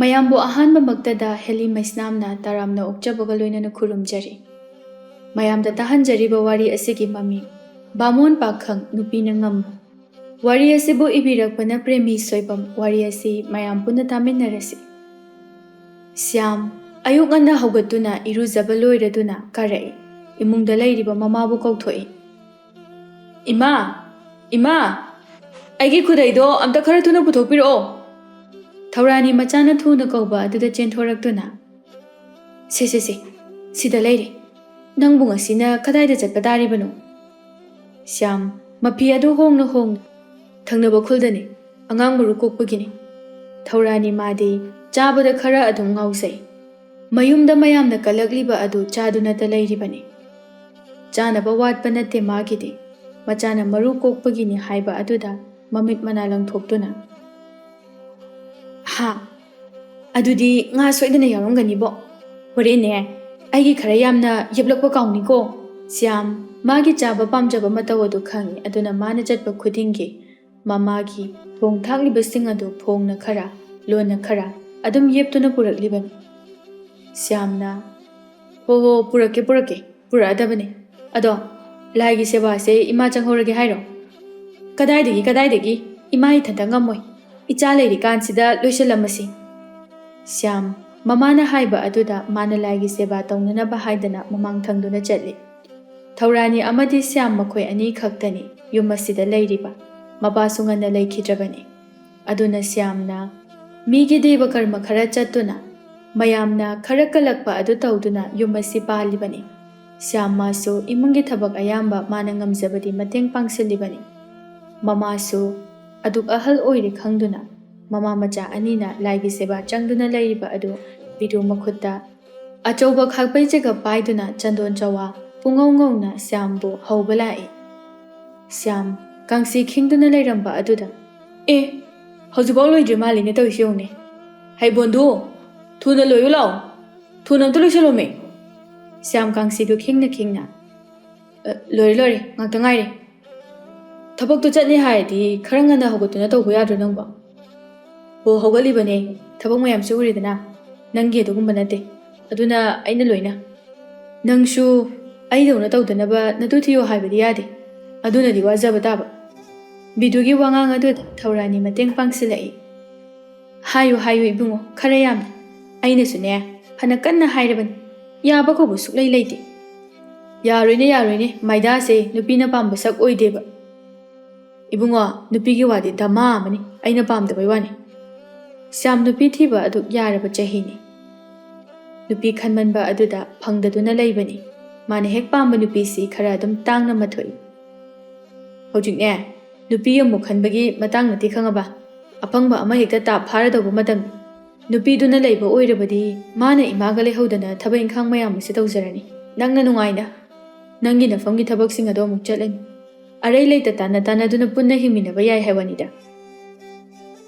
ꯃꯌꯥꯝꯕꯨ ꯑꯍꯥꯟꯕꯃꯛꯇꯗ ꯍꯦꯂꯤ ꯃꯩꯁꯅꯥꯝꯅ ꯇꯔꯥꯝꯅ ꯑꯣꯛꯆꯕꯒ ꯂꯣꯏꯅꯅ ꯈꯨꯔꯨꯝꯖꯔꯤ꯫ ꯃꯌꯥꯝꯗ ꯇꯥꯍꯟꯖꯔꯤꯕ ꯋꯥꯔꯤ ꯑꯁꯤꯒꯤ ꯃꯃꯤꯡ ꯕꯥꯃꯣꯟ ꯄꯥꯈꯪ ꯅꯨꯄꯤꯅ ꯉꯝꯕ꯫ ꯋꯥꯔꯤ ꯑꯁꯤꯕꯨ ꯏꯕꯤꯔꯛꯄꯅ ꯄ꯭ꯔꯦꯃꯤ ꯁꯣꯏꯕꯝ꯫ ꯋꯥꯔꯤ ꯑꯁꯤ ꯃꯌꯥꯝ ꯄꯨꯟꯅ ꯇꯥꯃꯤꯟꯅꯔꯁꯤ꯫ ꯁ꯭ꯌꯥꯝ ꯑꯌꯨꯛ ꯉꯟꯅ ꯍꯧꯒꯠꯇꯨꯅ ꯏꯔꯨꯖꯕ ꯂꯣꯏꯔꯗꯨꯅ ꯀꯥꯔꯛꯏ꯫ ꯏꯃꯨꯡꯗ ꯂꯩꯔꯤꯕ ꯃꯃꯥꯕꯨ ꯀꯧꯊꯣꯛꯏ꯫ "ꯏꯃꯥ! ꯏꯃꯥ! ꯑꯩꯒꯤ ꯈꯨꯗꯩꯗꯣ ꯑꯝꯇ ꯈꯔ ꯊꯨꯅ ꯄꯨꯊꯣꯛꯄꯤꯔꯛꯑꯣ!" ꯊꯧꯔꯥꯅꯤ ꯃꯆꯥꯅ ꯊꯨꯅ ꯀꯧꯕ ꯑꯗꯨꯗ ꯆꯦꯟꯊꯣꯔꯛꯇꯨꯅ "ꯁꯦ ꯁꯤꯗ ꯂꯩꯔꯦ꯫ ꯅꯪꯕꯨ ꯉꯁꯤꯅ ꯀꯗꯥꯏꯗ ꯆꯠꯄ ꯇꯥꯔꯤꯕꯅꯣ?" ꯁ꯭ꯌꯥꯝ ꯃꯐꯤ ꯑꯗꯨ ꯍꯣꯡꯅ "ꯊꯪꯅꯕ ꯈꯨꯜꯗꯅꯤ, ꯑꯉꯥꯡ ꯃꯔꯨ ꯀꯣꯛꯄꯒꯤꯅꯤ." ꯊꯧꯔꯥꯅꯤ ꯃꯥꯗꯤ ꯆꯥꯕꯗ ꯈꯔ ꯑꯗꯨꯝ ꯉꯥꯎꯖꯩ꯫ ꯃꯌꯨꯝꯗ ꯃꯌꯥꯝꯅ ꯀꯜꯂꯛꯂꯤꯕ ꯑꯗꯨ ꯆꯥꯗꯨꯅꯇ ꯂꯩꯔꯤꯕꯅꯤ꯫ ꯆꯥꯅꯕ ꯋꯥꯠꯄ ꯅꯠꯇꯦ ꯃꯥꯒꯤꯗꯤ꯫ ꯃꯆꯥꯅ ꯃꯔꯨ ꯀꯣꯛꯄꯒꯤꯅꯤ ꯍꯥꯏꯕ ꯑꯗꯨꯗ ꯃꯃꯤꯠ ꯃꯅꯥ ꯂꯪꯊꯣꯛꯇꯨꯅ "ꯍꯥ, ꯑꯗꯨꯗꯤ ꯉꯥ ꯁꯣꯏꯗꯅ ꯌꯥꯎꯔꯝꯒꯅꯤꯕꯣ꯫ ꯍꯣꯔꯦꯟꯅꯦ ꯑꯩꯒꯤ ꯈꯔ ꯌꯥꯝꯅ ꯌꯦꯞꯂꯛꯄ ꯀꯥꯎꯅꯤꯀꯣ." ꯁ꯭ꯌꯥꯝ ꯃꯥꯒꯤ ꯆꯥꯕ ꯄꯥꯝꯖꯕ ꯃꯇꯧ ꯑꯗꯨ ꯈꯪꯏ꯫ ꯑꯗꯨꯅ ꯃꯥꯅ ꯆꯠꯄ ꯈꯨꯗꯤꯡꯒꯤ ꯃꯃꯥꯒꯤ ꯊꯣꯡ ꯊꯥꯛꯂꯤꯕꯁꯤꯡ ꯑꯗꯨ ꯐꯣꯡꯅ ꯈꯔ, ꯂꯣꯟꯅ ꯈꯔ ꯑꯗꯨꯝ ꯌꯦꯞꯇꯨꯅ ꯄꯨꯔꯛꯂꯤꯕꯅꯤ꯫ ꯁ꯭ꯌꯥꯝꯅ "ꯍꯣ ꯄꯨꯔꯛꯀꯦ, ꯄꯨꯔꯛꯑꯗꯕꯅꯤ꯫ ꯑꯗꯣ ꯂꯥꯏꯒꯤ ꯁꯦꯕꯥꯁꯦ ꯏꯃꯥ ꯆꯪꯍꯧꯔꯒꯦ ꯍꯥꯏꯔꯣ?" ꯀꯗꯥꯏꯗꯒꯤ ꯏꯃꯥ ꯏꯊꯟꯇ ꯉꯝꯃꯣꯏ꯫ ꯏꯆꯥ ꯂꯩꯔꯤꯀꯥꯟꯁꯤꯗ ꯂꯣꯏꯁꯤꯜꯂꯝꯃꯁꯤ." ꯁ꯭ꯌꯥꯝ ꯃꯃꯥꯅ ꯍꯥꯏꯕ ꯑꯗꯨꯗ ꯃꯥꯅ ꯂꯥꯏꯒꯤ ꯁꯦꯕꯥ ꯇꯧꯅꯅꯕ ꯍꯥꯏꯗꯅ ꯃꯃꯥꯡ ꯊꯪꯗꯨꯅ ꯆꯠꯂꯤ꯫ ꯊꯧꯔꯥꯅꯤ ꯑꯃꯗꯤ ꯁ꯭ꯌꯥꯝ ꯃꯈꯣꯏ ꯑꯅꯤ ꯈꯛꯇꯅꯤ ꯌꯨꯝ ꯑꯁꯤꯗ ꯂꯩꯔꯤꯕ꯫ ꯃꯄꯥꯁꯨ ꯉꯟꯅ ꯂꯩꯈꯤꯗ꯭ꯔꯕꯅꯤ꯫ ꯑꯗꯨꯅ ꯁ꯭ꯌꯥꯝꯅ ꯃꯤꯒꯤ ꯗꯦꯕ ꯀꯔꯃ ꯈꯔ ꯆꯠꯇꯨꯅ ꯃꯌꯥꯝꯅ ꯈꯔ ꯀꯜꯂꯛꯄ ꯑꯗꯨ ꯇꯧꯗꯨꯅ ꯌꯨꯝ ꯑꯁꯤ ꯄꯥꯜꯂꯤꯕꯅꯤ꯫ ꯁ꯭ꯌꯥꯝ ꯃꯥꯁꯨ ꯏꯃꯨꯡꯒꯤ ꯊꯕꯛ ꯑꯌꯥꯝꯕ ꯃꯥꯅ ꯉꯝꯖꯕꯗꯤ ꯃꯇꯦꯡ ꯄꯥꯡꯁꯤꯜꯂꯤꯕꯅꯤ꯫ ꯃꯃꯥꯁꯨ ꯑꯗꯨꯛ ꯑꯍꯜ ꯑꯣꯏꯔꯦ ꯈꯪꯗꯨꯅ ꯃꯃꯥ ꯃꯆꯥ ꯑꯅꯤꯅ ꯂꯥꯏꯒꯤ ꯁꯦꯕꯥ ꯆꯪꯗꯨꯅ ꯂꯩꯔꯤꯕ ꯑꯗꯨ ꯕꯤꯗꯨ ꯃꯈꯨꯠꯇ ꯑꯆꯧꯕ ꯈꯥꯛꯄꯩ ꯆꯦꯒꯞ ꯄꯥꯏꯗꯨꯅ ꯆꯟꯗꯣꯟ ꯆꯋꯥ ꯄꯨꯡꯉꯧ ꯉꯧꯅ ꯁ꯭ꯌꯥꯝꯕꯨ ꯍꯧꯕ ꯂꯥꯛꯏ꯫ ꯁ꯭ꯌꯥꯝ ꯀꯥꯡꯁꯤ ꯈꯤꯡꯗꯨꯅ ꯂꯩꯔꯝꯕ ꯑꯗꯨꯗ ꯍꯧꯖꯤꯛꯐꯥꯎ ꯂꯣꯏꯗ꯭ꯔꯤ ꯃꯥꯜꯂꯤꯅꯦ ꯇꯧꯔꯤꯁꯤ ꯌꯦꯡꯉꯨꯅꯦ꯫ "ꯍꯩꯕꯣꯟꯗꯨ, ꯊꯨꯅ ꯂꯣꯏꯌꯨ ꯂꯥꯎ! ꯊꯨꯅ ꯑꯝꯇ ꯂꯣꯏꯁꯤꯜꯂꯣꯃꯦ!" ꯁ꯭ꯌꯥꯝ ꯀꯥꯡꯁꯤꯗꯨ ꯈꯤꯡꯅ ꯂꯣꯏꯔꯦ, ꯉꯥꯛꯇ ꯉꯥꯏꯔꯦ." ꯊꯕꯛꯇꯨ ꯆꯠꯅꯤ ꯍꯥꯏꯔꯗꯤ ꯈꯔ ꯉꯟꯅ ꯍꯧꯒꯠꯇꯨꯅ ꯇꯧꯕ ꯌꯥꯗ꯭ꯔꯣ ꯅꯪꯕꯣ?" "ꯍꯣ ꯍꯧꯒꯠꯂꯤꯕꯅꯦ, ꯊꯕꯛ ꯃꯌꯥꯝꯁꯨ ꯎꯔꯦꯗꯅ꯫ ꯅꯪꯒꯤ ꯑꯗꯨꯒꯨꯝꯕ ꯅꯠꯇꯦ, ꯑꯗꯨꯅ ꯑꯩꯅ ꯂꯣꯏꯅ." "ꯅꯪꯁꯨ ꯑꯩꯗꯧꯅ ꯇꯧꯗꯅꯕ ꯅꯇꯨ ꯊꯤꯌꯣ ꯍꯥꯏꯕꯗꯤ ꯌꯥꯗꯦ, ꯑꯗꯨꯅꯗꯤ ꯋꯥꯖꯕ ꯇꯥꯕ." ꯕꯤꯗꯨꯒꯤ ꯋꯥꯉꯥꯡ ꯑꯗꯨꯗ ꯊꯧꯔꯥꯅꯤ ꯃꯇꯦꯡ ꯄꯥꯡꯁꯤꯜꯂꯛꯏ꯫ ꯍꯥꯏꯌꯨ ꯏꯕꯨꯡꯉꯣ, ꯈꯔ ꯌꯥꯝꯅ. ꯑꯩꯅꯁꯨꯅꯦ ꯐꯅ ꯀꯟꯅ ꯍꯥꯏꯔꯕꯅꯤ, ꯌꯥꯕ ꯀꯧꯕ ꯁꯨꯛꯂꯩ ꯂꯩꯇꯦ." ꯌꯥꯔꯣꯏꯅꯦ, ꯃꯥꯏꯗꯥꯁꯦ ꯅꯨꯄꯤꯅ ꯄꯥꯝꯕ ꯁꯛ ꯑꯣꯏꯗꯦꯕ." "ꯏꯕꯨꯡꯉꯣ, ꯅꯨꯄꯤꯒꯤ ꯋꯥꯗꯤ ꯙꯃꯥ ꯑꯃꯅꯤ, ꯑꯩꯅ ꯄꯥꯝꯗꯕꯩ ꯋꯥꯅꯤ." ꯁ꯭ꯌꯥꯝ ꯅꯨꯄꯤ ꯊꯤꯕ ꯑꯗꯨꯛ ꯌꯥꯔꯕ ꯆꯍꯤꯅꯤ꯫ ꯅꯨꯄꯤ ꯈꯟꯃꯟꯕ ꯑꯗꯨꯗ ꯐꯪꯗꯗꯨꯅ ꯂꯩꯕꯅꯤ꯫ ꯃꯥꯅ ꯍꯦꯛ ꯄꯥꯝꯕ ꯅꯨꯄꯤꯁꯤ ꯈꯔ ꯑꯗꯨꯝ ꯇꯥꯡꯅ ꯃꯊꯣꯛꯏ꯫ ꯍꯧꯖꯤꯛꯅꯦ ꯅꯨꯄꯤ ꯑꯃꯨꯛ ꯈꯟꯕꯒꯤ ꯃꯇꯥꯡ ꯅꯠꯇꯦ ꯈꯪꯉꯕ? ꯑꯐꯪꯕ ꯑꯃ ꯍꯦꯛꯇ ꯇꯥꯞ ꯐꯥꯔꯗꯧꯕ ꯃꯇꯝꯅꯤ꯫ ꯅꯨꯄꯤꯗꯨꯅ ꯂꯩꯕ ꯑꯣꯏꯔꯕꯗꯤ ꯃꯥꯅ ꯏꯃꯥꯒ ꯂꯩꯍꯧꯗꯅ ꯊꯕꯛ ꯏꯪꯈꯥꯡ ꯃꯌꯥꯝ ꯑꯁꯤ ꯇꯧꯖꯔꯅꯤ꯫ ꯅꯪꯅ ꯅꯨꯡꯉꯥꯏꯅ ꯅꯪꯒꯤ ꯅꯐꯝꯒꯤ ꯊꯕꯛꯁꯤꯡ ꯑꯗꯣ ꯑꯃꯨꯛ ꯆꯠꯂꯅꯤ꯫ ꯑꯔꯩ ꯂꯩꯇ ꯇꯥꯟꯅꯗꯨꯅ ꯄꯨꯟꯅ ꯍꯤꯡꯃꯤꯟꯅꯕ ꯌꯥꯏ ꯍꯥꯏꯕꯅꯤꯗ."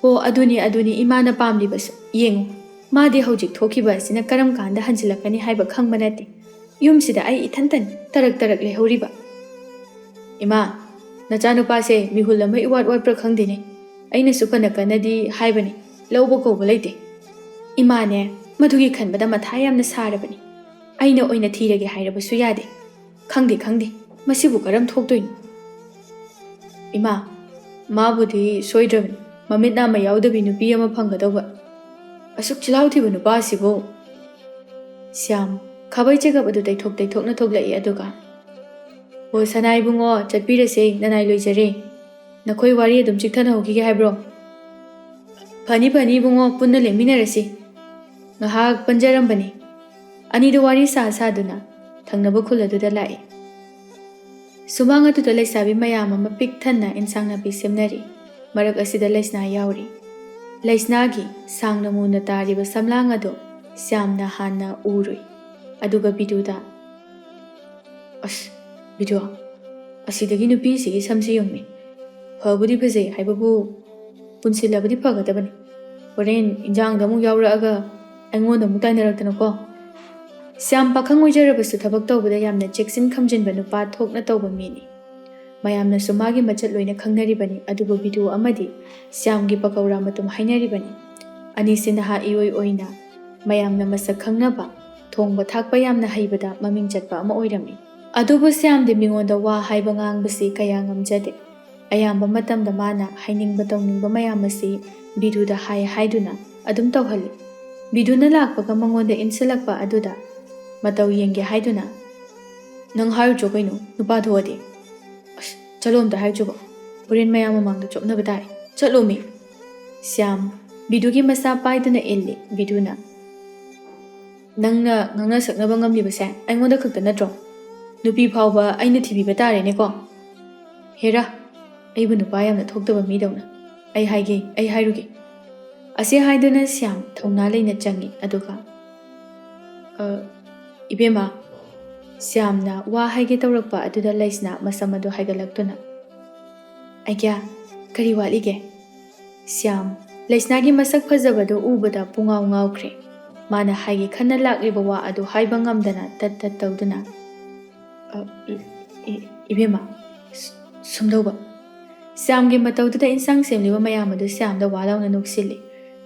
"ꯍꯣ ꯑꯗꯨꯅꯤ ꯏꯃꯥꯅ ꯄꯥꯝꯂꯤꯕꯁꯨ꯫ ꯌꯦꯡꯉꯨ, ꯃꯥꯗꯤ ꯍꯧꯖꯤꯛ ꯊꯣꯛꯈꯤꯕ ꯑꯁꯤꯅ ꯀꯔꯝ ꯀꯥꯟꯗ ꯍꯟꯖꯤꯜꯂꯛꯀꯅꯤ ꯍꯥꯏꯕ ꯈꯪꯕ ꯅꯠꯇꯦ꯫ ꯌꯨꯝꯁꯤꯗ ꯑꯩ ꯏꯊꯟꯇꯅꯤ ꯇꯔꯛ ꯂꯩꯍꯧꯔꯤꯕ." "ꯏꯃꯥ, ꯅꯆꯥꯅꯨꯄꯥꯁꯦ ꯃꯤꯍꯨꯜ ꯑꯃ ꯏꯋꯥꯠ ꯋꯥꯠꯄ꯭ꯔꯥ ꯈꯪꯗꯦꯅꯦ꯫ ꯑꯩꯅꯁꯨ ꯐꯅ ꯀꯟꯅꯗꯤ ꯍꯥꯏꯕꯅꯤ, ꯂꯧꯕ ꯀꯧꯕ ꯂꯩꯇꯦ." "ꯏꯃꯥꯅꯦ ꯃꯗꯨꯒꯤ ꯈꯟꯕꯗ ꯃꯊꯥ ꯌꯥꯝꯅ ꯁꯥꯔꯕꯅꯤ꯫ ꯑꯩꯅ ꯑꯣꯏꯅ ꯊꯤꯔꯒꯦ ꯍꯥꯏꯔꯕꯁꯨ ꯌꯥꯗꯦ꯫ ꯈꯪꯗꯦ ꯃꯁꯤꯕꯨ ꯀꯔꯝ ꯊꯣꯛꯇꯣꯏꯅꯣ." "ꯏꯃꯥ, ꯃꯥꯕꯨꯗꯤ ꯁꯣꯏꯗ꯭ꯔꯕꯅꯤ, ꯃꯃꯤꯠ ꯅꯥꯝꯃ ꯌꯥꯎꯗꯕꯤ ꯅꯨꯄꯤ ꯑꯃ ꯐꯪꯒꯗꯧꯕ꯫ ꯑꯁꯨꯛ ꯆꯤꯜꯍꯥꯎ ꯊꯤꯕ ꯅꯨꯄꯥꯁꯤꯕꯨ." ꯁ꯭ꯌꯥꯝ ꯈꯥꯕꯩ ꯆꯦꯒꯞ ꯑꯗꯨ ꯇꯩꯊꯣꯛꯅ ꯊꯣꯛꯂꯛꯏ ꯑꯗꯨꯒ "ꯍꯣ ꯁꯅꯥ ꯏꯕꯨꯡꯉꯣ, ꯆꯠꯄꯤꯔꯁꯦ, ꯅꯅꯥꯏ ꯂꯣꯏꯖꯔꯦ꯫ ꯅꯈꯣꯏ ꯋꯥꯔꯤ ꯑꯗꯨꯝ ꯆꯤꯛꯊꯅꯍꯧꯈꯤꯒꯦ ꯍꯥꯏꯕ꯭ꯔꯣ?" ꯐꯅꯤ ꯏꯕꯨꯡꯉꯣ, ꯄꯨꯟꯅ ꯂꯦꯡꯃꯤꯟꯅꯔꯁꯤ." ꯉꯥꯏꯍꯥꯛ ꯄꯟꯖꯔꯝꯕꯅꯤ꯫ ꯑꯅꯤꯗꯨ ꯋꯥꯔꯤ ꯁꯥꯗꯨꯅ ꯊꯪꯅꯕ ꯈꯨꯜ ꯑꯗꯨꯗ ꯂꯥꯛꯏ꯫ ꯁꯨꯃꯥꯡ ꯑꯗꯨꯗ ꯂꯩꯁꯥꯕꯤ ꯃꯌꯥꯝ ꯑꯃ ꯄꯤꯛ ꯊꯟꯅ ꯏꯟꯁꯥꯡ ꯅꯥꯄꯤ ꯁꯦꯝꯅꯔꯤ꯫ ꯃꯔꯛ ꯑꯁꯤꯗ ꯂꯩꯁꯅꯥ ꯌꯥꯎꯔꯤ꯫ ꯂꯩꯁꯅꯥꯒꯤ ꯁꯥꯡꯅ ꯃꯨꯅ ꯇꯥꯔꯤꯕ ꯁꯝꯂꯥꯡ ꯑꯗꯨ ꯁ꯭ꯌꯥꯝꯅ ꯍꯥꯟꯅ ꯎꯔꯨꯏ꯫ ꯑꯗꯨꯒ ꯕꯤꯗꯨꯗ "ꯕꯤꯗꯨ, ꯑꯁꯤꯗꯒꯤ ꯅꯨꯄꯤꯁꯤꯒꯤ ꯁꯝꯁꯤ ꯌꯦꯡꯉꯨꯅꯦ꯫ ꯐꯕꯨꯗꯤ ꯐꯖꯩ ꯍꯥꯏꯕꯕꯨ ꯄꯨꯟꯁꯤꯜꯂꯕꯗꯤ ꯐꯒꯗꯕꯅꯤ꯫ ꯍꯣꯔꯦꯟ ꯏꯟꯖꯥꯡꯗ ꯑꯃꯨꯛ ꯌꯥꯎꯔꯛꯑꯒ ꯑꯩꯉꯣꯟꯗ ꯑꯃꯨꯛ ꯇꯥꯏꯅꯔꯛꯇꯅꯀꯣ." ꯁ꯭ꯌꯥꯝ ꯄꯥꯈꯪ ꯑꯣꯏꯖꯔꯕꯁꯨ ꯊꯕꯛ ꯇꯧꯕꯗ ꯌꯥꯝꯅ ꯆꯦꯛꯁꯤꯟ ꯈꯝꯖꯤꯟꯕ ꯅꯨꯄꯥ ꯊꯣꯛꯅ ꯇꯧꯕ ꯃꯤꯅꯤ꯫ ꯃꯌꯥꯝꯅꯁꯨ ꯃꯥꯒꯤ ꯃꯆꯠ ꯂꯣꯏꯅ ꯈꯪꯅꯔꯤꯕꯅꯤ꯫ ꯑꯗꯨꯕꯨ ꯕꯤꯗꯨ ꯑꯃꯗꯤ ꯁ꯭ꯌꯥꯝꯒꯤ ꯄꯀꯧꯔꯥ ꯃꯇꯨꯝ ꯍꯥꯏꯅꯔꯤꯕꯅꯤ꯫ ꯑꯅꯤꯁꯤ ꯅꯍꯥ ꯏꯑꯣꯏ ꯑꯣꯏꯅ ꯃꯌꯥꯝꯅ ꯃꯁꯛ ꯈꯪꯅꯕ ꯊꯣꯡꯕ ꯊꯥꯛꯄ ꯌꯥꯝꯅ ꯍꯩꯕꯗ ꯃꯃꯤꯡ ꯆꯠꯄ ꯑꯃ ꯑꯣꯏꯔꯝꯃꯤ꯫ ꯑꯗꯨꯕꯨ ꯁ꯭ꯌꯥꯝꯗꯤ ꯃꯤꯉꯣꯟꯗ ꯋꯥ ꯍꯥꯏꯕ ꯉꯥꯡꯕꯁꯤ ꯀꯌꯥ ꯉꯝꯖꯗꯦ꯫ ꯑꯌꯥꯝꯕ ꯃꯇꯝꯗ ꯃꯥꯅ ꯍꯥꯏꯅꯤꯡꯕ ꯇꯧꯅꯤꯡꯕ ꯃꯌꯥꯝ ꯑꯁꯤ ꯕꯤꯗꯨꯗ ꯍꯥꯏꯗꯨꯅ ꯑꯗꯨꯝ ꯇꯧꯍꯜꯂꯤ꯫ ꯕꯤꯗꯨꯅ ꯂꯥꯛꯄꯒ ꯃꯉꯣꯟꯗ ꯏꯟꯁꯤꯜꯂꯛꯄ ꯑꯗꯨꯗ ꯃꯇꯧ ꯌꯦꯡꯒꯦ ꯍꯥꯏꯗꯨꯅ "ꯅꯪ ꯍꯥꯏꯔꯨꯆꯣ ꯀꯩꯅꯣ, ꯅꯨꯄꯥ ꯊꯣꯛꯑꯗꯤ"꯫ "ꯑꯁ ꯆꯠꯂꯣ ꯑꯝꯇ ꯍꯥꯏꯔꯨꯆꯣꯕ, ꯍꯣꯔꯦꯟ ꯃꯌꯥꯝ ꯃꯃꯥꯡꯗ ꯆꯣꯞꯅꯕ ꯇꯥꯔꯦ, ꯆꯠꯂꯣꯃꯤ"꯫ ꯁ꯭ꯌꯥꯝ ꯕꯤꯗꯨꯒꯤ ꯃꯆꯥ ꯄꯥꯏꯗꯨꯅ ꯏꯜꯂꯤ꯫ ꯕꯤꯗꯨꯅ "ꯅꯪꯅ ꯉꯥꯡꯅ ꯁꯛꯅꯕ ꯉꯝꯂꯤꯕꯁꯦ ꯑꯩꯉꯣꯟꯗ ꯈꯛꯇ ꯅꯠꯇ꯭ꯔꯣ? ꯅꯨꯄꯤ ꯐꯥꯎꯕ ꯑꯩꯅ ꯊꯤꯕꯤꯕ ꯇꯥꯔꯦꯅꯦꯀꯣ"꯫ "ꯍꯦꯔꯥ, ꯑꯩꯕꯨ ꯅꯨꯄꯥ ꯌꯥꯝꯅ ꯊꯣꯛꯇꯕ ꯃꯤꯗꯧꯅ, ꯑꯩ ꯍꯥꯏꯒꯦ, ꯑꯩ ꯍꯥꯏꯔꯨꯒꯦ"꯫ ꯑꯁꯤ ꯍꯥꯏꯗꯨꯅ ꯁ꯭ꯌꯥꯝ ꯊꯧꯅꯥ ꯂꯩꯅ ꯆꯪꯉꯤ꯫ ꯑꯗꯨꯒ "ꯏꯕꯦꯝꯃ"꯫ ꯁ꯭ꯌꯥꯝꯅ ꯋꯥ ꯍꯥꯏꯒꯦ ꯇꯧꯔꯛꯄ ꯑꯗꯨꯗ ꯂꯩꯁꯅꯥ ꯃꯁꯝ ꯑꯗꯨ ꯍꯥꯏꯒꯠꯂꯛꯇꯨꯅ "ꯑꯩꯒ꯭ꯌꯥ, ꯀꯔꯤ ꯋꯥꯠꯂꯤꯒꯦ"꯫ ꯁ꯭ꯌꯥꯝ ꯂꯩꯁꯅꯥꯒꯤ ꯃꯁꯛ ꯐꯖꯕꯗꯨ ꯎꯕꯗ ꯄꯨꯡꯉꯥꯎ ꯉꯥꯎꯈ꯭ꯔꯦ꯫ ꯃꯥꯅ ꯍꯥꯏꯒꯦ ꯈꯟꯅ ꯂꯥꯛꯂꯤꯕ ꯋꯥ ꯑꯗꯨ ꯍꯥꯏꯕ ꯉꯝꯗꯅ ꯇꯠ ꯇꯧꯗꯨꯅ "ꯏꯕꯦꯝꯃ, ꯁꯨꯝꯗꯧꯕ"꯫ ꯁ꯭ꯌꯥꯝꯒꯤ ꯃꯇꯧꯗꯨꯗ ꯏꯟꯁꯥꯡ ꯁꯦꯝꯂꯤꯕ ꯃꯌꯥꯝ ꯑꯗꯨ ꯁ꯭ꯌꯥꯝꯗ ꯋꯥ ꯂꯥꯎꯅ ꯅꯣꯛꯁꯤꯜꯂꯤ꯫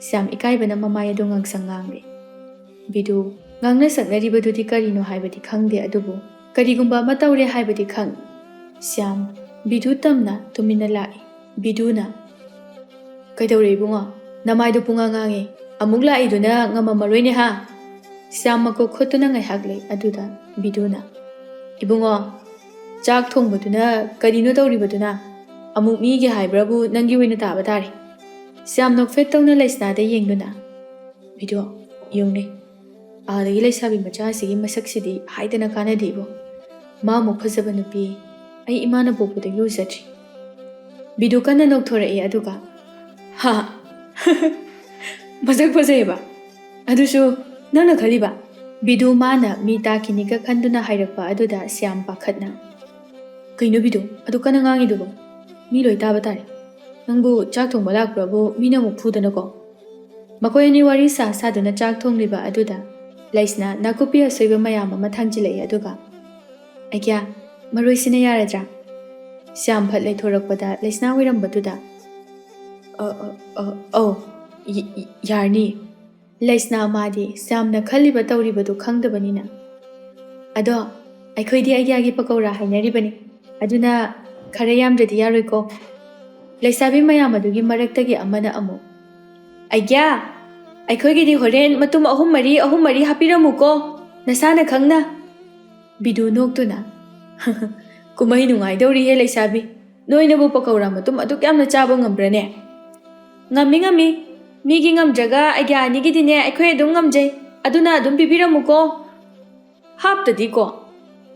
ꯁ꯭ꯌꯥꯝ ꯏꯀꯥꯏꯕꯅ ꯃꯃꯥꯏ ꯑꯗꯨ ꯉꯥꯡꯁꯪ ꯉꯥꯡꯂꯤ꯫ ꯕꯤꯗꯨ ꯉꯥꯡꯅ ꯁꯛꯅꯔꯤꯕꯗꯨꯗꯤ ꯀꯔꯤꯅꯣ ꯍꯥꯏꯕꯗꯤ ꯈꯪꯗꯦ, ꯑꯗꯨꯕꯨ ꯀꯔꯤꯒꯨꯝꯕ ꯑꯃ ꯇꯧꯔꯦ ꯍꯥꯏꯕꯗꯤ ꯈꯪꯏ꯫ ꯁ꯭ꯌꯥꯝ ꯕꯤꯗꯨ ꯇꯝꯅ ꯇꯨꯃꯤꯟꯅ ꯂꯥꯛꯏ꯫ ꯕꯤꯗꯨꯅ "ꯀꯩꯗꯧꯔꯦ ꯏꯕꯨꯡꯉꯣ, ꯅꯃꯥꯏꯗꯨ ꯄꯨꯡꯉꯥꯡ ꯉꯥꯡꯉꯤ, ꯑꯃꯨꯛ ꯂꯥꯛꯏꯗꯨꯅ ꯉꯝꯃꯝꯃꯔꯣꯏꯅꯦ ꯍꯥ"꯫ ꯁ꯭ꯌꯥꯝ ꯃꯀꯣꯛ ꯈꯨꯠꯇꯨꯅ ꯉꯥꯏꯍꯥꯛ ꯂꯩ꯫ ꯑꯗꯨꯗ ꯕꯤꯗꯨꯅ "ꯏꯕꯨꯡꯉꯣ, ꯆꯥꯛ ꯊꯣꯡꯕꯗꯨꯅ ꯀꯔꯤꯅꯣ ꯇꯧꯔꯤꯕꯗꯨꯅ? ꯑꯃꯨꯛ ꯃꯤꯒꯤ ꯍꯥꯏꯕ꯭ꯔꯕꯨ ꯅꯪꯒꯤ ꯑꯣꯏꯅ ꯇꯥꯕ ꯇꯥꯔꯦ"꯫ ꯁ꯭ꯌꯥꯝ ꯅꯣꯛꯐꯦꯠ ꯇꯧꯅ ꯂꯩꯁꯅꯥꯗ ꯌꯦꯡꯗꯨꯅ "ꯕꯤꯗꯨ, ꯌꯦꯡꯎꯅꯦ, ꯑꯥꯗꯒꯤ ꯂꯩꯁꯥꯕꯤ ꯃꯆꯥ ꯑꯁꯤꯒꯤ ꯃꯁꯛꯁꯤꯗꯤ ꯍꯥꯏꯗꯅ ꯀꯥꯟꯅꯗꯦ ꯏꯕꯣ꯫ ꯃꯥꯃꯨꯛ ꯐꯖꯕ ꯅꯨꯄꯤ ꯑꯩ ꯏꯃꯥꯅ ꯄꯣꯛꯄꯗꯒꯤ ꯎꯖꯗ꯭ꯔꯤ"꯫ ꯕꯤꯗꯨ ꯀꯟꯅ ꯅꯣꯛꯊꯣꯔꯛꯏ꯫ ꯑꯗꯨꯒ "ꯍꯥ, ꯃꯁꯛ ꯐꯖꯩꯌꯦꯕ? ꯑꯗꯨꯁꯨ ꯅꯪꯅ ꯈꯜꯂꯤꯕ"꯫ ꯕꯤꯗꯨ ꯃꯥꯅ ꯃꯤ ꯇꯥꯈꯤꯅꯤꯒ ꯈꯟꯗꯨꯅ ꯍꯥꯏꯔꯛꯄ ꯑꯗꯨꯗ ꯁ꯭ꯌꯥꯝ ꯄꯥꯈꯠꯅ "ꯀꯩꯅꯣ ꯕꯤꯗꯨ, ꯑꯗꯨ ꯀꯟꯅ ꯉꯥꯡꯉꯤꯗꯨꯕꯣ? ꯃꯤ ꯂꯣꯏ తాꯕ ꯇꯥꯔꯦ. ꯅꯪꯕꯨ ꯆꯥꯛ ꯊꯣꯡꯕ ꯂꯥꯛꯄ꯭ꯔꯕꯨ ꯃꯤꯅ ꯑꯃꯨꯛ ꯐꯨꯗꯅꯀꯣ"꯫ ꯃꯈꯣꯏ ꯑꯅꯤ ꯋꯥꯔꯤ ꯁꯥꯗꯨꯅ ꯆꯥꯛ ꯊꯣꯡꯂꯤꯕ ꯑꯗꯨꯗ ꯂꯩꯁꯅꯥ ꯅꯥꯀꯨꯞꯄꯤ ꯑꯁꯣꯏꯕ ꯃꯌꯥꯝ ꯑꯃ ꯊꯥꯡꯖꯤꯜꯂꯛꯏ꯫ ꯑꯗꯨꯒ "ꯑꯩꯒ꯭ꯌꯥ, ꯃꯔꯣꯏꯁꯤꯅ ꯌꯥꯔꯗ꯭ꯔꯥ"꯫ ꯁ꯭ꯌꯥꯝ ꯐꯠ ꯂꯩꯊꯣꯔꯛꯄꯗ ꯂꯩꯁꯅꯥ ꯑꯣꯏꯔꯝꯕꯗꯨꯗ "ꯑꯧ, ꯌꯥꯔꯅꯤ"꯫ ꯂꯩꯁꯅꯥ ꯃꯥꯗꯤ ꯁ꯭ꯌꯥꯝꯅ ꯈꯜꯂꯤꯕ ꯇꯧꯔꯤꯕꯗꯨ ꯈꯪꯗꯕꯅꯤꯅ "ꯑꯗꯣ ꯑꯩꯈꯣꯏꯗꯤ ꯑꯩꯒ꯭ꯌꯥꯒꯤ ꯄꯀꯧꯔꯥ ꯍꯥꯏꯅꯔꯤꯕꯅꯤ, ꯑꯗꯨꯅ ꯈꯔ ꯌꯥꯝꯗ꯭ꯔꯗꯤ ꯌꯥꯔꯣꯏꯀꯣ"꯫ ꯂꯩꯁꯥꯕꯤ ꯃꯌꯥꯝ ꯑꯗꯨꯒꯤ ꯃꯔꯛꯇꯒꯤ ꯑꯃꯅ ꯑꯃꯨꯛ "ꯑꯩꯒ꯭ꯌꯥ, ꯑꯩꯈꯣꯏꯒꯤꯗꯤ ꯍꯣꯔꯦꯟ ꯃꯇꯨꯝ ꯑꯍꯨꯝ ꯃꯔꯤ ꯍꯥꯞꯄꯤꯔꯝꯃꯨꯀꯣ, ꯅꯁꯥꯅ ꯈꯪꯅ"꯫ ꯕꯤꯗꯨ ꯅꯣꯛꯇꯨꯅ "ꯀꯨꯝꯍꯩ ꯅꯨꯡꯉꯥꯏꯗꯧꯔꯤꯍꯦ ꯂꯩꯁꯥꯕꯤ, ꯅꯣꯏꯅꯕꯨ ꯄꯀꯧꯔꯥ ꯃꯇꯨꯝ ꯑꯗꯨꯛ ꯌꯥꯝꯅ ꯆꯥꯕ ꯉꯝꯕ꯭ꯔꯅꯦ"꯫ "ꯉꯝꯃꯤ, ꯃꯤꯒꯤ ꯉꯝꯗ꯭ꯔꯒ ꯑꯩꯒ꯭ꯌꯥ ꯑꯅꯤꯒꯤꯗꯤꯅꯦ ꯑꯩꯈꯣꯏ ꯑꯗꯨꯝ ꯉꯝꯖꯩ, ꯑꯗꯨꯅ ꯑꯗꯨꯝ ꯄꯤꯕꯤꯔꯝꯃꯨꯀꯣ"꯫ "ꯍꯥꯞꯇꯗꯤꯀꯣ"꯫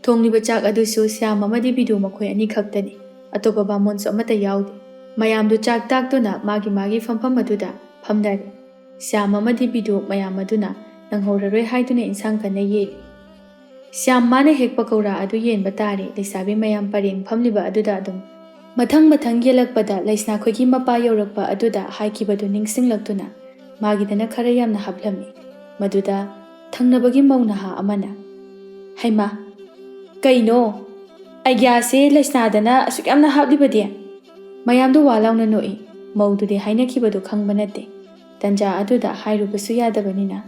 ꯊꯣꯡꯂꯤꯕ ꯆꯥꯛ ꯑꯗꯨꯁꯨ ꯁ꯭ꯌꯥꯝ ꯑꯃꯗꯤ ꯕꯤꯗꯨ ꯃꯈꯣꯏ ꯑꯅꯤ ꯈꯛꯇꯅꯤ, ꯑꯇꯣꯞꯄ ꯕꯥꯃꯣꯟꯁꯨ ꯑꯃꯠꯇ ꯌꯥꯎꯗꯦ꯫ ꯃꯌꯥꯝꯗꯨ ꯆꯥꯛ ꯇꯥꯛꯇꯨꯅ ꯃꯥꯒꯤ ꯐꯝꯐꯝ ꯑꯗꯨꯗ ꯐꯝꯅꯔꯦ꯫ ꯁ꯭ꯌꯥꯝ ꯑꯃꯗꯤ ꯕꯤꯗꯨ ꯃꯌꯥꯝ ꯑꯗꯨꯅ ꯅꯪꯍꯧꯔꯔꯣꯏ ꯍꯥꯏꯗꯨꯅ ꯏꯟꯁꯥꯡ ꯀꯟꯅ ꯌꯦꯜꯂꯤ꯫ ꯁ꯭ꯌꯥꯝ ꯃꯥꯅ ꯍꯦꯛ ꯄꯀꯧꯔꯥ ꯑꯗꯨ ꯌꯦꯟꯕ ꯇꯥꯔꯦ ꯂꯩꯁꯥꯕꯤ ꯃꯌꯥꯝ ꯄꯔꯦꯡ ꯐꯝꯂꯤꯕ ꯑꯗꯨꯗ ꯑꯗꯨꯝ ꯃꯊꯪ ꯌꯦꯜꯂꯛꯄꯗ ꯂꯩꯁꯅꯥꯈꯣꯏꯒꯤ ꯃꯄꯥ ꯌꯧꯔꯛꯄ ꯑꯗꯨꯗ ꯍꯥꯏꯈꯤꯕꯗꯨ ꯅꯤꯡꯁꯤꯡꯂꯛꯇꯨꯅ ꯃꯥꯒꯤꯗꯅ ꯈꯔ ꯌꯥꯝꯅ ꯍꯥꯞꯂꯝꯃꯤ꯫ ꯃꯗꯨꯗ ꯊꯪꯅꯕꯒꯤ ꯃꯧ ꯅꯍꯥ ꯑꯃꯅ "ꯍꯩꯃꯥ, ꯀꯩꯅꯣ, ꯑꯩꯒ꯭ꯌꯥꯁꯦ ꯂꯩꯁꯅꯥꯗꯅ ꯑꯁꯨꯛ ꯌꯥꯝꯅ ꯍꯥꯞꯂꯤꯕꯗꯤ"꯫ ꯃꯌꯥꯝꯗꯨ ꯋꯥ ꯂꯥꯎꯅ ꯅꯣꯛꯏ꯫ ꯃꯧꯗꯨꯗꯤ ꯍꯥꯏꯅꯈꯤꯕꯗꯨ ꯈꯪꯕ ꯅꯠꯇꯦ꯫ ꯇꯟꯖꯥ ꯑꯗꯨꯗ ꯍꯥꯏꯔꯨꯕꯁꯨ ꯌꯥꯗꯕꯅꯤꯅ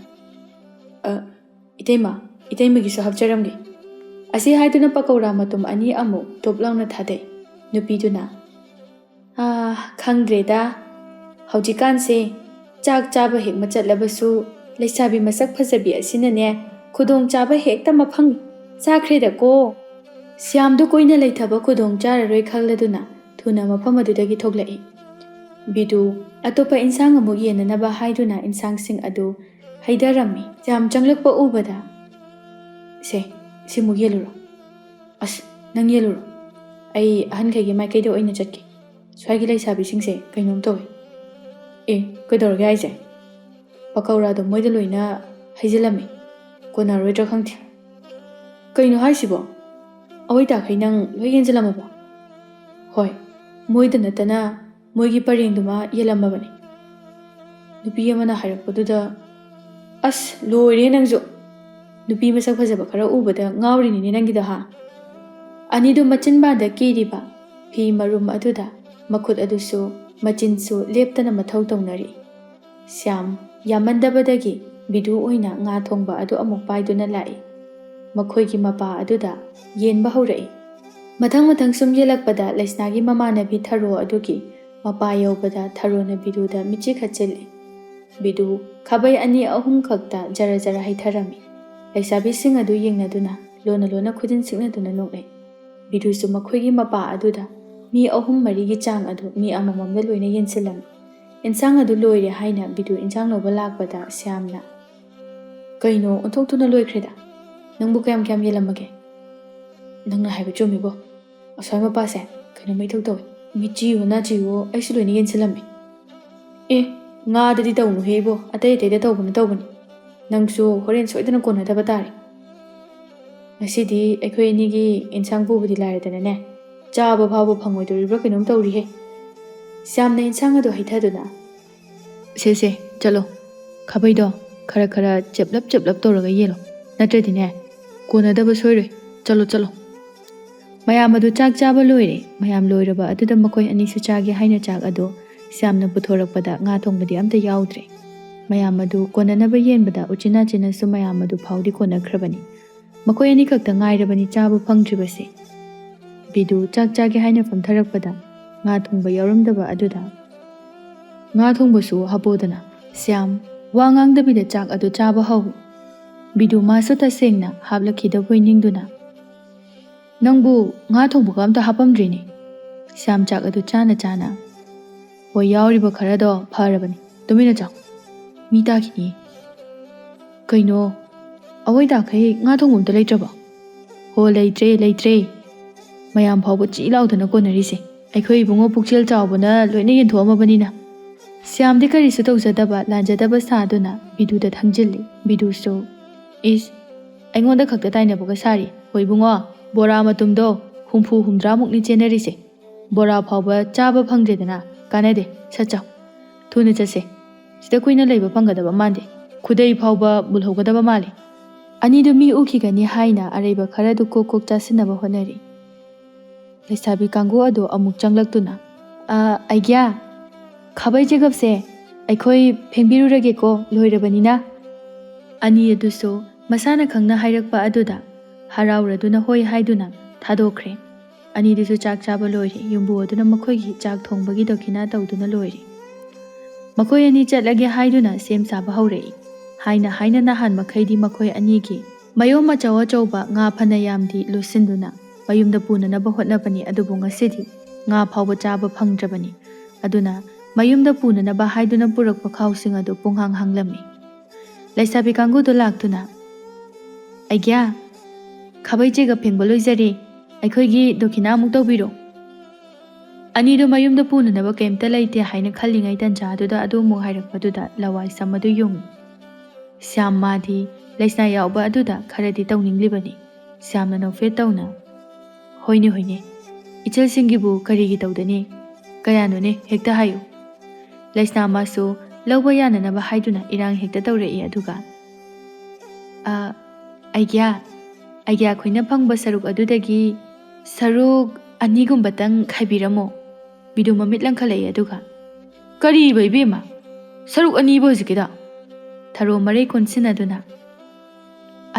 "ꯏꯇꯩꯃꯒꯤꯁꯨ ꯍꯥꯞꯆꯔꯝꯒꯦ"꯫ ꯑꯁꯤ ꯍꯥꯏꯗꯨꯅ ꯄꯀꯧꯔꯥ ꯃꯇꯨꯝ ꯑꯅꯤ ꯑꯃꯨꯛ ꯇꯣꯞ ꯂꯥꯎꯅ ꯊꯥꯗꯩ꯫ ꯅꯨꯄꯤꯗꯨꯅ "ꯈꯪꯗ꯭ꯔꯦꯗ, ꯍꯧꯖꯤꯛꯀꯥꯟꯁꯦ ꯆꯥꯛ ꯆꯥꯕ ꯍꯦꯛ ꯃꯆꯠꯂꯕꯁꯨ ꯂꯩꯁꯥꯕꯤ ꯃꯁꯛ ꯐꯖꯕꯤ ꯑꯁꯤꯅꯅꯦ ꯈꯨꯗꯣꯡ ꯆꯥꯕ ꯍꯦꯛꯇ ꯃꯐꯪ ꯆꯥꯈ꯭ꯔꯦꯗꯀꯣ"꯫ ꯁ꯭ꯌꯥꯝꯗꯨ ꯀꯨꯏꯅ ꯂꯩꯊꯕ ꯈꯨꯗꯣꯡ ꯆꯥꯔꯔꯣꯏ ꯈꯜꯂꯗꯨꯅ ꯊꯨꯅ ꯃꯐꯝ ꯑꯗꯨꯗꯒꯤ ꯊꯣꯛꯂꯛꯏ꯫ ꯕꯤꯗꯨ ꯑꯇꯣꯞꯄ ꯏꯟꯁꯥꯡ ꯑꯃꯨꯛ ꯌꯦꯟꯅꯅꯕ ꯍꯥꯏꯗꯨꯅ ꯏꯟꯁꯥꯡꯁꯤꯡ ꯑꯗꯨ ꯍꯩꯗꯔꯝꯃꯤ꯫ ꯁ꯭ꯌꯥꯝ ꯆꯪꯂꯛꯄ ꯎꯕꯗ "ꯁꯤꯃꯨꯛ ꯌꯦꯜꯂꯨꯔꯣ"꯫ "ꯑꯁ, ꯅꯪ ꯌꯦꯜꯂꯨꯔꯣ, ꯑꯩ ꯑꯍꯟꯈꯩꯒꯤ ꯃꯥꯏꯀꯩꯗ ꯑꯣꯏꯅ ꯆꯠꯀꯦ. ꯁ꯭ꯋꯥꯏꯒꯤ ꯂꯩꯁꯥꯕꯤꯁꯤꯡꯁꯦ ꯀꯩꯅꯣꯝ ꯇꯧꯏ"꯫ "ꯀꯩꯗꯧꯔꯒꯦ ꯍꯥꯏꯁꯦ"꯫ "ꯄꯀꯧꯔꯥꯗꯣ ꯃꯣꯏꯗ ꯂꯣꯏꯅ ꯍꯩꯖꯤꯜꯂꯝꯃꯤ, ꯀꯣꯟꯅꯔꯣꯏꯗ꯭ꯔꯥ ꯈꯪꯗꯦ"꯫ "ꯀꯩꯅꯣ ꯍꯥꯏꯁꯤꯕꯣ, ꯑꯋꯣꯏꯇꯥꯈꯩ ꯅꯪ ꯂꯣꯏ ꯌꯦꯟꯖꯤꯜꯂꯝꯃꯕꯣ"꯫ "ꯍꯣꯏ, ꯃꯣꯏꯗ ꯅꯠꯇꯅ ꯃꯣꯏꯒꯤ ꯄꯔꯦꯡꯗꯨꯃ ꯌꯦꯜꯂꯝꯃꯕꯅꯤ"꯫ ꯅꯨꯄꯤ ꯑꯃꯅ ꯍꯥꯏꯔꯛꯄꯗꯨꯗ "ꯑꯁ ꯂꯣꯏꯔꯦ ꯅꯪꯁꯨ, ꯅꯨꯄꯤ ꯃꯁꯛ ꯐꯖꯕ ꯈꯔ ꯎꯕꯗ ꯉꯥꯎꯔꯤꯅꯤꯅꯦ ꯅꯪꯒꯤꯗꯣ ꯍꯥ"꯫ ꯑꯅꯤꯗꯨ ꯃꯆꯤꯟꯕꯥꯟꯗ ꯀꯤꯔꯤꯕ ꯐꯤ ꯃꯔꯨꯝ ꯑꯗꯨꯗ ꯃꯈꯨꯠ ꯑꯗꯨꯁꯨ ꯃꯆꯤꯟꯁꯨ ꯂꯦꯞꯇꯅ ꯃꯊꯧ ꯇꯧꯅꯔꯤ꯫ ꯁ꯭ꯌꯥꯝ ꯌꯥꯝꯃꯟꯗꯕꯗꯒꯤ ꯕꯤꯗꯨ ꯑꯣꯏꯅ ꯉꯥ ꯊꯣꯡꯕ ꯑꯗꯨ ꯑꯃꯨꯛ ꯄꯥꯏꯗꯨꯅ ꯂꯥꯛꯏ꯫ ꯃꯈꯣꯏꯒꯤ ꯃꯄꯥ ꯑꯗꯨꯗ ꯌꯦꯟꯕ ꯍꯧꯔꯛꯏ꯫ ꯃꯊꯪ ꯁꯨꯝ ꯌꯦꯜꯂꯛꯄꯗ ꯂꯩꯁꯅꯥꯒꯤ ꯃꯃꯥꯟꯅꯕꯤ ꯊꯔꯣ ꯑꯗꯨꯒꯤ ꯃꯄꯥ ꯌꯧꯕꯗ ꯊꯔꯣꯅ ꯕꯤꯗꯨꯗ ꯃꯤꯠꯆꯤ ꯈꯠꯆꯤꯜꯂꯤ꯫ ꯕꯤꯗꯨ ꯈꯥꯕꯩ 2-3 ꯈꯛꯇ ꯖꯔ ꯍꯩꯊꯔꯝꯃꯤ꯫ ꯂꯩꯁꯥꯕꯤꯁꯤꯡ ꯑꯗꯨ ꯌꯦꯡꯅꯗꯨꯅ ꯂꯣꯟꯅ ꯈꯨꯖꯤꯟ ꯁꯤꯛꯅꯗꯨꯅ ꯅꯣꯛꯅꯩ꯫ ꯕꯤꯗꯨꯁꯨ ꯃꯈꯣꯏꯒꯤ ꯃꯄꯥ ꯑꯗꯨꯗ ꯃꯤ 3-4ꯒꯤ ꯆꯥꯡ ꯑꯗꯨ ꯃꯤ ꯑꯃꯃꯝꯗ ꯂꯣꯏꯅ ꯌꯦꯟꯁꯤꯜꯂꯝꯃꯤ꯫ ꯏꯟꯁꯥꯡ ꯑꯗꯨ ꯂꯣꯏꯔꯦ ꯍꯥꯏꯅ ꯕꯤꯗꯨ ꯏꯟꯁꯥꯡ ꯂꯧꯕ ꯂꯥꯛꯄꯗ ꯁ꯭ꯌꯥꯝꯅ "ꯀꯩꯅꯣ ꯑꯣꯟꯊꯣꯛꯇꯨꯅ ꯂꯣꯏꯈ꯭ꯔꯦꯗ, ꯅꯪꯕꯨ ꯀꯌꯥꯝ ꯌꯦꯜꯂꯝꯃꯒꯦ?" "ꯅꯪꯅ ꯍꯥꯏꯕ ꯆꯨꯝꯃꯤꯕꯣ, ꯑꯁ꯭ꯋꯥꯏ ꯃꯄꯥꯁꯦ ꯀꯩꯅꯣꯝꯃ ꯏꯇꯧ ꯇꯧꯏ, ꯃꯤꯠꯆꯤꯌꯣ ꯅꯥꯆꯤꯌꯣ ꯑꯩꯁꯨ ꯂꯣꯏꯅ ꯌꯦꯟꯁꯤꯜꯂꯝꯃꯤ." "ꯑꯦ, ꯉꯥꯗꯗꯤ ꯇꯧꯅꯨꯍꯦ ꯏꯕꯣ, ꯑꯇꯩꯗ ꯇꯧꯕꯅꯤ. ꯅꯪꯁꯨ ꯍꯣꯔꯦꯟ ꯁꯣꯏꯗꯅ ꯀꯣꯟꯅꯗꯕ ꯇꯥꯔꯦ. ꯉꯁꯤꯗꯤ ꯑꯩꯈꯣꯏ ꯑꯅꯤꯒꯤ ꯏꯟꯁꯥꯡ ꯄꯨꯕꯗꯤ ꯂꯥꯏꯔꯗꯅꯅꯦ, ꯆꯥꯕ ꯐꯥꯎꯕ ꯐꯪꯉꯣꯏꯗꯣꯔꯤꯕ꯭ꯔꯥ ꯀꯩꯅꯣꯝ ꯇꯧꯔꯤꯍꯦ." ꯁ꯭ꯌꯥꯝꯅ ꯏꯟꯁꯥꯡ ꯑꯗꯨ ꯍꯩꯊꯗꯨꯅ "ꯁꯦ ꯆꯠꯂꯣ, ꯈꯥꯕꯩꯗꯣ ꯈꯔ ꯆꯦꯞꯂꯞ ꯇꯧꯔꯒ ꯌꯦꯜꯂꯣ, ꯅꯠꯇ꯭ꯔꯗꯤꯅꯦ ꯀꯣꯟꯅꯗꯕ ꯁꯣꯏꯔꯣꯏ. ꯆꯠꯂꯣ." ꯃꯌꯥꯝ ꯑꯗꯨ ꯆꯥꯛ ꯆꯥꯕ ꯂꯣꯏꯔꯦ꯫ ꯃꯌꯥꯝ ꯂꯣꯏꯔꯕ ꯑꯗꯨꯗ ꯃꯈꯣꯏ ꯑꯅꯤꯁꯨ ꯆꯥꯒꯦ ꯍꯥꯏꯅ ꯆꯥꯛ ꯑꯗꯨ ꯁ꯭ꯌꯥꯝꯅ ꯄꯨꯊꯣꯔꯛꯄꯗ ꯉꯥ ꯊꯣꯡꯕꯗꯤ ꯑꯝꯇ ꯌꯥꯎꯗ꯭ꯔꯦ꯫ ꯃꯌꯥꯝ ꯑꯗꯨ ꯀꯣꯟꯅꯅꯕ ꯌꯦꯟꯕꯗ ꯎꯆꯤꯟꯅꯥꯆꯤꯟꯅꯁꯨ ꯃꯌꯥꯝ ꯑꯗꯨ ꯐꯥꯎꯗꯤ ꯀꯣꯟꯅꯈ꯭ꯔꯕꯅꯤ꯫ ꯃꯈꯣꯏ ꯑꯅꯤ ꯈꯛꯇ ꯉꯥꯏꯔꯕꯅꯤ ꯆꯥꯕ ꯐꯪꯗ꯭ꯔꯤꯕꯁꯦ꯫ ꯕꯤꯗꯨ ꯆꯥꯛ ꯆꯥꯒꯦ ꯍꯥꯏꯅ ꯐꯝꯊꯔꯛꯄꯗ ꯉꯥ ꯊꯣꯡꯕ ꯌꯥꯎꯔꯝꯗꯕ ꯑꯗꯨꯗ "ꯉꯥ ꯊꯣꯡꯕꯁꯨ ꯍꯥꯞꯄꯣꯗꯅ." ꯁ꯭ꯌꯥꯝ ꯋꯥ ꯉꯥꯡꯗꯕꯤꯗ ꯆꯥꯛ ꯑꯗꯨ ꯆꯥꯕ ꯍꯧꯏ꯫ ꯕꯤꯗꯨ ꯃꯥꯁꯨ ꯇꯁꯦꯡꯅ ꯍꯥꯞꯂꯛꯈꯤꯗꯕꯣꯏ ꯅꯤꯡꯗꯨꯅ "ꯅꯪꯕꯨ ꯉꯥ ꯊꯣꯡꯕꯒ ꯑꯝꯇ ꯍꯥꯞꯄꯝꯗ꯭ꯔꯤꯅꯦ." ꯁ꯭ꯌꯥꯝ ꯆꯥꯛ ꯑꯗꯨ ꯆꯥꯅ "ꯍꯣꯏ, ꯌꯥꯎꯔꯤꯕ ꯈꯔꯗꯣ ꯐꯔꯕꯅꯤ, ꯇꯨꯃꯤꯟꯅ ꯆꯥꯎ, ꯃꯤ ꯇꯥꯈꯤꯅꯤ." "ꯀꯩꯅꯣ, ꯑꯋꯣꯏ ꯇꯥꯈꯩ ꯉꯥ ꯊꯣꯡꯕ ꯑꯝꯇ ꯂꯩꯇ꯭ꯔꯕꯣ?" "ꯍꯣ, ꯂꯩꯇ꯭ꯔꯦ. ꯃꯌꯥꯝ ꯐꯥꯎꯕ ꯆꯤ ꯂꯥꯎꯗꯅ ꯀꯣꯟꯅꯔꯤꯁꯦ ꯑꯩꯈꯣꯏ ꯏꯕꯨꯡꯉꯣ ꯄꯨꯛꯆꯦꯜ ꯆꯥꯎꯕꯅ ꯂꯣꯏꯅ ꯌꯦꯟꯊꯣꯛꯑꯝꯃꯕꯅꯤꯅ." ꯁ꯭ꯌꯥꯝꯗꯤ ꯀꯔꯤꯁꯨ ꯇꯧꯖꯗꯕ ꯂꯥꯟꯖꯗꯕ ꯁꯥꯗꯨꯅ ꯕꯤꯗꯨꯗ ꯊꯪꯖꯤꯜꯂꯤ꯫ ꯕꯤꯗꯨꯁꯨ "ꯏꯁ, ꯑꯩꯉꯣꯟꯗ ꯈꯛꯇ ꯇꯥꯏꯅꯕꯒ ꯁꯥꯔꯤ. ꯍꯣꯏ ꯏꯕꯨꯡꯉꯣ, ꯕꯣꯔꯥ ꯃꯇꯨꯝꯗꯣ 70-80ꯃꯨꯛꯅꯤ ꯆꯦꯟꯅꯔꯤꯁꯦ. ꯕꯣꯔꯥ ꯐꯥꯎꯕ ꯆꯥꯕ ꯐꯪꯗ꯭ꯔꯦꯗꯅ ꯀꯥꯟꯅꯗꯦ. ꯁꯠ ꯆꯥꯎ, ꯊꯨꯅ ꯆꯠꯁꯦ. ꯁꯤꯗ ꯀꯨꯏꯅ ꯂꯩꯕ ꯐꯪꯒꯗꯕ ꯃꯥꯟꯗꯦ. ꯈꯨꯗꯩ ꯐꯥꯎꯕ ꯃꯨꯜꯍꯧꯒꯗꯕ ꯃꯥꯜꯂꯤ." ꯑꯅꯤꯗꯨ ꯃꯤ ꯎꯈꯤꯒꯅꯤ ꯍꯥꯏꯅ ꯑꯔꯩꯕ ꯈꯔꯗꯨ ꯀꯣꯛ ꯆꯥꯁꯤꯟꯅꯕ ꯍꯣꯠꯅꯔꯤ꯫ ꯂꯩꯁꯥꯕꯤ ꯀꯥꯡꯕꯨ ꯑꯗꯨ ꯑꯃꯨꯛ ꯆꯪꯂꯛꯇꯨꯅ "ꯑꯩꯒ꯭ꯌꯥ, ꯈꯥꯕꯩ ꯆꯦꯒꯞꯁꯦ ꯑꯩꯈꯣꯏ ꯐꯦꯡꯕꯤꯔꯨꯔꯒꯦꯀꯣ ꯂꯣꯏꯔꯕꯅꯤꯅ." ꯑꯅꯤ ꯑꯗꯨꯁꯨ ꯃꯁꯥꯅ ꯈꯪꯅ ꯍꯥꯏꯔꯛꯄ ꯑꯗꯨꯗ ꯍꯔꯥꯎꯔꯗꯨꯅ ꯍꯣꯏ ꯍꯥꯏꯗꯨꯅ ꯊꯥꯗꯣꯛꯈ꯭ꯔꯦ꯫ ꯑꯅꯤꯗꯨꯁꯨ ꯆꯥꯛ ꯆꯥꯕ ꯂꯣꯏꯔꯦ꯫ ꯌꯨꯝꯕꯨ ꯑꯗꯨꯅ ꯃꯈꯣꯏꯒꯤ ꯆꯥꯛ ꯊꯣꯡꯕꯒꯤ ꯗꯈꯤꯅꯥ ꯇꯧꯗꯨꯅ ꯂꯣꯏꯔꯦ꯫ ꯃꯈꯣꯏ ꯑꯅꯤ ꯆꯠꯂꯒꯦ ꯍꯥꯏꯗꯨꯅ ꯁꯦꯝ ꯁꯥꯕ ꯍꯧꯔꯛꯏ꯫ ꯍꯥꯏꯅ ꯅꯍꯥꯟ ꯃꯈꯩꯗꯤ ꯃꯈꯣꯏ ꯑꯅꯤꯒꯤ ꯃꯌꯣꯝ ꯑꯆꯧꯕ ꯉꯥ ꯐꯅ ꯌꯥꯝꯗꯤ ꯂꯣꯠꯁꯤꯟꯗꯨꯅ ꯃꯌꯨꯝꯗ ꯄꯨꯅꯅꯕ ꯍꯣꯠꯅꯕꯅꯤ, ꯑꯗꯨꯕꯨ ꯉꯁꯤꯗꯤ ꯉꯥ ꯐꯥꯎꯕ ꯆꯥꯕ ꯐꯪꯗ꯭ꯔꯕꯅꯤ꯫ ꯑꯗꯨꯅ ꯃꯌꯨꯝꯗ ꯄꯨꯅꯅꯕ ꯍꯥꯏꯗꯨꯅ ꯄꯨꯔꯛꯄ ꯈꯥꯎꯁꯤꯡ ꯑꯗꯨ ꯄꯨꯡꯍꯥꯡꯂꯝꯃꯤ꯫ ꯂꯩꯁꯥꯕꯤ ꯀꯥꯡꯕꯨꯗꯨ ꯂꯥꯛꯇꯨꯅ "ꯑꯩꯒ꯭ꯌꯥ, ꯈꯥꯕꯩ ꯆꯦꯒꯞ ꯐꯦꯡꯕ ꯂꯣꯏꯖꯔꯦ, ꯑꯩꯈꯣꯏꯒꯤ ꯗꯈꯤꯅꯥ ꯑꯃꯨꯛ ꯇꯧꯕꯤꯔꯣ." ꯑꯅꯤꯗꯨ ꯃꯌꯨꯝꯗ ꯄꯨꯅꯅꯕ ꯀꯩꯝꯇ ꯂꯩꯇꯦ ꯍꯥꯏꯅ ꯈꯜꯂꯤꯉꯩ ꯇꯟꯖꯥꯗꯨꯗ ꯑꯗꯨ ꯑꯃꯨꯛ ꯍꯥꯏꯔꯛꯄꯗꯨꯗ ꯂꯋꯥꯏꯁꯝ ꯑꯗꯨ ꯌꯨꯡꯏ꯫ ꯁ꯭ꯌꯥꯝ ꯃꯥꯗꯤ ꯂꯩꯁꯅꯥ ꯌꯥꯎꯕ ꯑꯗꯨꯗ ꯈꯔꯗꯤ ꯇꯧꯅꯤꯡꯂꯤꯕꯅꯤ꯫ ꯁ꯭ꯌꯥꯝꯅ ꯅꯣꯛꯐꯦꯠ ꯇꯧꯅ "ꯍꯣꯏꯅꯦ, ꯏꯆꯜꯁꯤꯡꯒꯤꯕꯨ ꯀꯔꯤꯒꯤ ꯇꯧꯗꯅꯤ, ꯀꯌꯥꯅꯣꯅꯦ ꯍꯦꯛꯇ ꯍꯥꯏꯌꯨ." ꯂꯩꯁꯅꯥ ꯃꯥꯁꯨ ꯂꯧꯕ ꯌꯥꯅꯅꯕ ꯍꯥꯏꯗꯨꯅ ꯏꯔꯥꯡ ꯍꯦꯛꯇ ꯇꯧꯔꯛꯏ꯫ ꯑꯗꯨꯒ "ꯑꯩꯒ꯭ꯌꯥ ꯈꯣꯏꯅ ꯐꯪꯕ ꯁꯔꯨꯛ ꯑꯗꯨꯗꯒꯤ ꯁꯔꯨꯛ 2ꯒꯨꯝꯕꯇꯪ ꯈꯥꯏꯕꯤꯔꯝꯃꯣ." ꯕꯤꯗꯨ ꯃꯃꯤꯠ ꯂꯪꯈꯠꯂꯛꯏ ꯑꯗꯨꯒ "ꯀꯔꯤꯕ ꯏꯕꯦꯝꯃ, ꯁꯔꯨꯛ 2ꯕꯨ ꯍꯧꯖꯤꯛꯀꯤꯗꯣ?" ꯊꯔꯣ ꯃꯔꯩ ꯀꯣꯟꯁꯤꯟꯅꯗꯨꯅ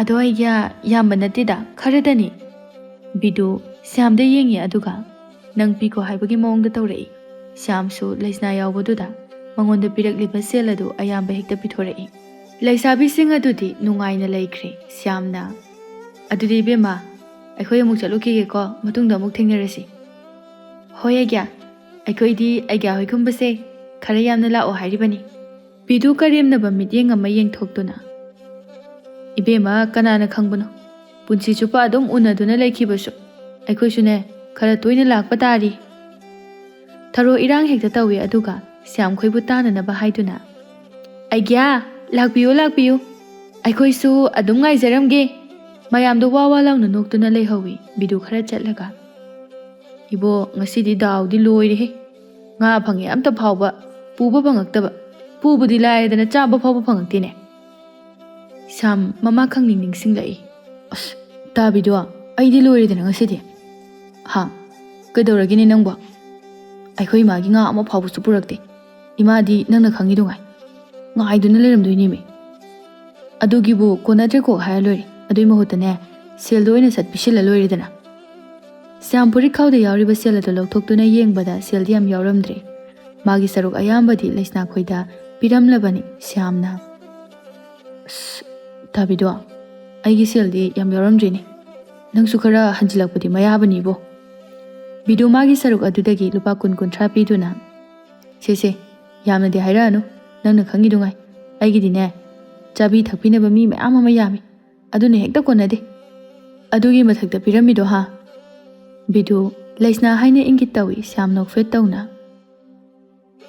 "ꯑꯗꯣ ꯑꯩꯒ꯭ꯌꯥ, ꯌꯥꯝꯕ ꯅꯠꯇꯦꯗ, ꯈꯔꯗꯅꯤ." ꯕꯤꯗꯨ ꯁ꯭ꯌꯥꯝꯗ ꯌꯦꯡꯉꯤ ꯑꯗꯨꯒ ꯅꯪ ꯄꯤꯈꯣ ꯍꯥꯏꯕꯒꯤ ꯃꯑꯣꯡꯗ ꯇꯧꯔꯛꯏ꯫ ꯁ꯭ꯌꯥꯝꯁꯨ ꯂꯩꯁꯅꯥ ꯌꯥꯎꯕꯗꯨꯗ ꯃꯉꯣꯟꯗ ꯄꯤꯔꯛꯂꯤꯕ ꯁꯦꯜ ꯑꯗꯨ ꯑꯌꯥꯝꯕ ꯍꯦꯛꯇ ꯄꯤꯊꯣꯔꯛꯏ꯫ ꯂꯩꯁꯥꯕꯤꯁꯤꯡ ꯑꯗꯨꯗꯤ ꯅꯨꯡꯉꯥꯏꯅ ꯂꯩꯈ꯭ꯔꯦ꯫ ꯁ꯭ꯌꯥꯝꯅ "ꯑꯗꯨꯗꯤ ꯏꯕꯦꯝꯃ, ꯑꯩꯈꯣꯏ ꯑꯃꯨꯛ ꯆꯠꯂꯨꯈꯤꯒꯦꯀꯣ, ꯃꯇꯨꯡꯗ ꯑꯃꯨꯛ ꯊꯦꯡꯅꯔꯁꯤ." "ꯍꯣꯏ ꯑꯩꯒ꯭ꯌꯥ, ꯑꯩꯈꯣꯏꯗꯤ ꯑꯩꯒ꯭ꯌꯥ ꯍꯣꯏ ꯈꯨꯝꯕꯁꯦ ꯈꯔ ꯌꯥꯝꯅ ꯂꯥꯛꯑꯣ ꯍꯥꯏꯔꯤꯕꯅꯤ." ꯕꯤꯗꯨ ꯀꯔꯦꯝꯅꯕ ꯃꯤꯠꯌꯦꯡ ꯑꯃ ꯌꯦꯡꯊꯣꯛꯇꯨꯅ "ꯏꯕꯦꯝꯃ, ꯀꯅꯥꯅ ꯈꯪꯕꯅꯣ, ꯄꯨꯟꯁꯤ ꯆꯨꯞꯄ ꯑꯗꯨꯝ ꯎꯅꯗꯨꯅ ꯂꯩꯈꯤꯕꯁꯨ, ꯑꯩꯈꯣꯏꯁꯨꯅꯦ ꯈꯔ ꯇꯣꯏꯅ ꯂꯥꯛꯄ ꯇꯥꯔꯤ." ꯊꯔꯣ ꯏꯔꯥꯡ ꯍꯦꯛꯇ ꯇꯧꯏ ꯑꯗꯨꯒ ꯁ꯭ꯌꯥꯝꯈꯣꯏꯕꯨ తాꯅꯅꯕ ꯍꯥꯏꯗꯨꯅ "ꯑꯩꯒ꯭ꯌꯥ, ꯂꯥꯛꯄꯤꯌꯨ, ꯑꯩꯈꯣꯏꯁꯨ ꯑꯗꯨꯝ ꯉꯥꯏꯖꯔꯝꯒꯦ." ꯃꯌꯥꯝꯗꯣ ꯋꯥ ꯂꯥꯎꯅ ꯅꯣꯛꯇꯨꯅ ꯂꯩꯍꯧꯏ꯫ ꯕꯤꯗꯨ ꯈꯔ ꯆꯠꯂꯒ "ꯏꯕꯣ, ꯉꯁꯤꯗꯤ ꯗꯥꯎꯗꯤ ꯂꯣꯏꯔꯦꯍꯦ, ꯉꯥ ꯐꯪꯉꯦ ꯑꯝꯇ ꯐꯥꯎꯕ ꯄꯨꯕ ꯐꯪꯉꯛꯇꯕ, ꯄꯨꯕꯗꯤ ꯂꯥꯏꯔꯗꯅ ꯆꯥꯕ ꯐꯥꯎꯕ ꯐꯪꯉꯛꯇꯦꯅꯦ." ꯁ꯭ꯌꯥꯝ ꯃꯃꯥ ꯈꯪꯅꯤꯡ ꯅꯤꯡꯁꯤꯡꯂꯛꯏ꯫ "ꯑꯁ, ꯇꯥꯕꯤꯗꯣ, ꯑꯩꯗꯤ ꯂꯣꯏꯔꯦꯗꯅ ꯉꯁꯤꯗꯤ." "ꯍꯥ, ꯀꯩꯗꯧꯔꯒꯦꯅꯦ ꯅꯪꯕꯣ? 'ꯑꯩꯈꯣꯏ ꯏꯃꯥꯒꯤ ꯉꯥ ꯑꯃ ꯐꯥꯎꯕꯁꯨ ꯄꯨꯔꯛꯇꯦ, ꯏꯃꯥꯗꯤ ꯅꯪꯅ ꯈꯪꯉꯤꯗꯨꯉꯥꯏ." "ꯏꯃꯥ, ꯉꯁꯤꯗꯤ ꯉꯥ ꯐꯥꯎꯕ ꯄꯨꯔꯛꯇꯦ, ꯉꯁꯤꯗꯤ ꯉꯥ ꯐꯥꯎꯕ ꯄꯨꯔꯛꯇꯦ, ꯉꯥꯏꯗꯨꯅ ꯂꯩꯔꯝꯗꯣꯏꯅꯦꯃꯤ ꯑꯗꯨꯒꯤꯕꯨ ꯀꯣꯟꯅꯗ꯭ꯔꯦ ꯀꯣꯛ ꯍꯥꯏꯔ ꯂꯣꯏꯔꯦ ꯑꯗꯨꯏ ꯃꯍꯨꯠꯇꯅꯦ ꯁꯦꯜꯗꯣ ꯑꯣꯏꯅ ꯁꯠ ꯄꯤꯁꯤꯜꯂ ꯂꯣꯏꯔꯦꯗꯅ ꯁ꯭ꯌꯥꯝ ꯐꯨꯔꯤꯠꯈꯥꯎꯗ ꯌꯥꯎꯔꯤꯕ ꯁꯦꯜ ꯑꯗꯨ ꯂꯧꯊꯣꯛꯇꯨꯅ ꯌꯦꯡꯕꯗ ꯁꯦꯜꯗꯤ ꯌꯥꯝ ꯌꯥꯎꯔꯝꯗ꯭ꯔꯦ ꯃꯥꯒꯤ ꯁꯔꯨꯛ ꯑꯌꯥꯝꯕꯗꯤ ꯂꯩꯁꯅꯥ ꯈꯣꯏꯗ ꯄꯤꯔꯝꯂꯕꯅꯤ ꯁ꯭ꯌꯥꯝꯅ ꯑꯁ ꯇꯥꯕꯤꯗꯣ ꯑꯩꯒꯤ ꯁꯦꯜꯗꯤ ꯌꯥꯝ ꯌꯥꯎꯔꯝꯗ꯭ꯔꯤꯅꯤ ꯅꯪꯁꯨ ꯈꯔ ꯍꯟꯖꯤꯜꯂꯛꯄꯗꯤ ꯃꯌꯥꯕꯅꯤꯕꯣ ꯕꯤꯗꯨ ꯃꯥꯒꯤ ꯁꯔꯨꯛ ꯑꯗꯨꯗꯒꯤ ꯂꯨꯄꯥ 10-30 ꯄꯤꯗꯨꯅ ꯁꯦ ꯌꯥꯝꯅꯗꯤ ꯍꯥꯏꯔꯛꯑꯅꯨ ꯅꯪꯅ ꯈꯪꯉꯤꯗꯨꯉꯥꯏ ꯑꯩꯒꯤꯗꯤꯅꯦ ꯆꯥꯕꯤ ꯊꯛꯄꯤꯅꯕ ꯃꯤ ꯃꯌꯥꯝ ꯑꯃ ꯌꯥꯝꯃꯤ ꯑꯗꯨꯅ ꯍꯦꯛꯇ ꯀꯣꯟꯅꯗꯦ ꯑꯗꯨꯒꯤ ꯃꯊꯛꯇ ꯄꯤꯔꯝꯃꯤꯗꯣ ꯍꯥ ꯕꯤꯗꯨ ꯂꯩꯁꯅꯥ ꯍꯥꯏꯅ ꯏꯪꯒꯤꯠ ꯇꯧꯏ ꯁ꯭ꯌꯥꯝ ꯅꯣꯛꯐꯦꯠ ꯇꯧꯅ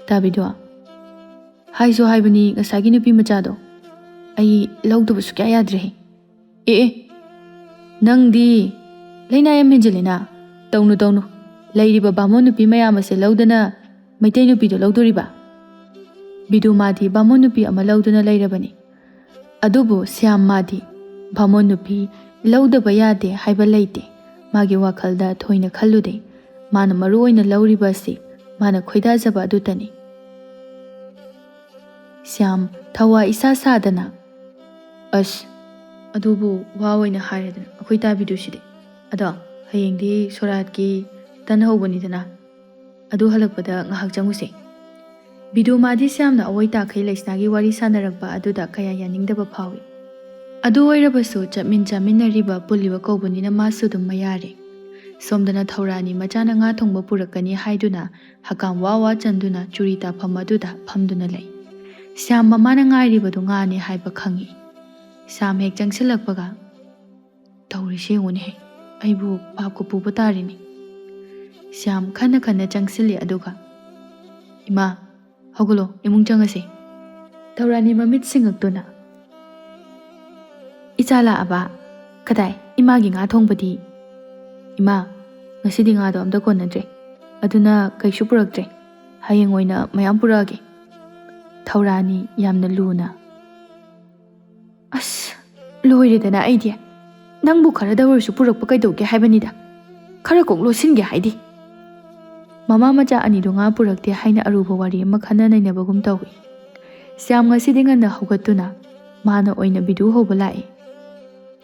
ꯇꯥꯕꯤꯗꯣ ꯍꯥꯏꯁꯨ ꯍꯥꯏꯕꯅꯤ ꯉꯁꯥꯏꯒꯤ ꯅꯨꯄꯤ ꯃꯆꯥꯗꯣ ꯑꯩ ꯂꯧꯗꯕ ꯁꯨꯛꯌꯥ ꯌꯥꯗ꯭ꯔꯦ ꯑꯦ ꯅꯪꯗꯤ ꯂꯩꯅꯥ ꯌꯥꯝ ꯍꯦꯟꯖꯤꯜꯂꯤꯅ ꯇꯧꯅꯨ ꯂꯩꯔꯤꯕ ꯕꯥꯃꯣꯟ ꯅꯨꯄꯤ ꯃꯌꯥꯝ ꯑꯁꯦ ꯂꯧꯗꯅ ꯃꯩꯇꯩ ꯅꯨꯄꯤꯗꯣ ꯂꯧꯗꯣꯔꯤꯕ ꯕꯤꯗꯨ ꯃꯥꯗꯤ ꯕꯥꯃꯣꯟ ꯅꯨꯄꯤ ꯑꯃ ꯂꯧꯗꯨꯅ ꯂꯩꯔꯕꯅꯤ ꯑꯗꯨꯕꯨ ꯁ꯭ꯌꯥꯝ ꯃꯥꯗꯤ ꯕꯥꯃꯣꯟ ꯅꯨꯄꯤ ꯂꯧꯗꯕ ꯌꯥꯗꯦ ꯍꯥꯏꯕ ꯂꯩꯇꯦ ꯃꯥꯒꯤ ꯋꯥꯈꯜꯗ ꯊꯣꯏꯅ ꯈꯜꯂꯨꯗꯦ ꯃꯥꯅ ꯃꯔꯨ ꯑꯣꯏꯅ ꯂꯧꯔꯤꯕ ꯑꯁꯤ ꯃꯥꯅ ꯈꯣꯏꯗꯥꯖꯕ ꯑꯗꯨꯇꯅꯤ ꯁ꯭ꯌꯥꯝ ꯊꯋꯥꯏ ꯏꯁꯥ ꯁꯥꯗꯅ ꯑꯁ ꯑꯗꯨꯕꯨ ꯋꯥ ꯑꯣꯏꯅ ꯍꯥꯏꯔꯗꯅ ꯑꯩꯈꯣꯏ ꯇꯥꯕꯤꯗꯨꯁꯤꯗꯤ ꯑꯗꯣ ꯍꯌꯦꯡꯗꯤ ꯁꯣꯔꯥꯠꯀꯤ ꯇꯟ ꯍꯧꯕꯅꯤꯗꯅ ꯑꯗꯨ ꯍꯜꯂꯛꯄꯗ ꯉꯥꯏꯍꯥꯛ ꯆꯪꯉꯨꯁꯦ ꯕꯤꯗꯨ ꯃꯥꯗꯤ ꯁ꯭ꯌꯥꯝꯅ ꯑꯋꯣꯏ ꯇꯥꯈꯩ ꯂꯩꯁꯅꯥꯒꯤ ꯋꯥꯔꯤ ꯁꯥꯟꯅꯔꯛꯄ ꯑꯗꯨꯗ ꯀꯌꯥ ꯌꯥꯅꯤꯡꯗꯕ ꯐꯥꯎꯏ ꯑꯗꯨ ꯑꯣꯏꯔꯕꯁꯨ ꯆꯥꯃꯤꯟꯅꯔꯤꯕ ꯄꯨꯜꯂꯤꯕ ꯀꯧꯕꯅꯤꯅ ꯃꯥꯁꯨ ꯑꯗꯨꯝ ꯃꯌꯥꯔꯦ ꯁꯣꯝꯗꯅ ꯊꯧꯔꯥꯅꯤ ꯃꯆꯥꯅ ꯉꯥ ꯊꯣꯡꯕ ꯄꯨꯔꯛꯀꯅꯤ ꯍꯥꯏꯗꯨꯅ ꯍꯀꯥꯝ ꯋꯥ ꯆꯟꯗꯨꯅ ꯆꯨꯔꯤ ꯇꯥꯐꯝ ꯑꯗꯨꯗ ꯐꯝꯗꯨꯅ ꯂꯩ ꯁ꯭ꯌꯥꯝ ꯃꯃꯥꯅ ꯉꯥꯏꯔꯤꯕꯗꯨ ꯉꯥꯅꯤ ꯍꯥꯏꯕ ꯈꯪꯏ ꯁ꯭ꯌꯥꯝ ꯍꯦꯛ ꯆꯪꯁꯤꯜꯂꯛꯄꯒ ꯇꯧꯔꯤꯁꯦ ꯌꯦꯡꯉꯨꯅꯦꯍꯦ ꯑꯩꯕꯨ ꯄꯥꯞꯀ ꯄꯨꯕ ꯇꯥꯔꯤꯅꯤ ꯁ꯭ꯌꯥꯝ ꯈꯟꯅ ꯆꯪꯁꯤꯜꯂꯤ ꯑꯗꯨꯒ ꯏꯃꯥ ꯍꯧꯒꯠꯂꯣ ꯏꯃꯨꯡ ꯆꯪꯉꯁꯤ ꯊꯧꯔꯥꯅꯤ ꯃꯃꯤꯠ ꯁꯤꯡꯉꯛꯇꯨꯅ ꯏꯆꯥ ꯂꯥꯛꯑꯕ ꯀꯗꯥꯏ ꯏꯃꯥꯒꯤ ꯉꯥ ꯊꯣꯡꯕꯗꯤ ꯏꯃꯥ ꯉꯁꯤꯗꯤ ꯉꯥꯗꯣ ꯑꯝꯇ ꯀꯣꯟꯅꯗ꯭ꯔꯦ ꯑꯗꯨꯅ ꯀꯩꯁꯨ ꯄꯨꯔꯛꯇ꯭ꯔꯦ ꯍꯌꯦꯡ ꯑꯣꯏꯅ ꯃꯌꯥꯝ ꯄꯨꯔꯛꯑꯒꯦ ꯊꯧꯔꯥꯅꯤ ꯌꯥꯝꯅ ꯂꯨꯅ ꯑꯁ ꯂꯣꯏꯔꯦꯗꯅ ꯑꯩꯗꯤ ꯅꯪꯕꯨ ꯈꯔꯗ ꯑꯣꯏꯔꯁꯨ ꯄꯨꯔꯛꯄ ꯀꯩꯗꯧꯒꯦ ꯍꯥꯏꯕꯅꯤꯗ ꯈꯔ ꯀꯣꯛ ꯂꯣꯠꯁꯤꯟꯒꯦ ꯍꯥꯏꯗꯤ ꯃꯃꯥ ꯃꯆꯥ ꯑꯅꯤꯗꯣ ꯉꯥ ꯄꯨꯔꯛꯇꯦ ꯍꯥꯏꯅ ꯑꯔꯨꯕ ꯋꯥꯔꯤ ꯑꯃ ꯈꯟꯅ ꯅꯩꯅꯕꯒꯨꯝ ꯇꯧꯏ ꯁ꯭ꯌꯥꯝ ꯉꯁꯤꯗꯤ ꯉꯟꯅ ꯍꯧꯒꯠꯇꯨꯅ ꯃꯥꯅ ꯑꯣꯏꯅ ꯕꯤꯗꯨ ꯍꯧꯕ ꯂꯥꯛꯏ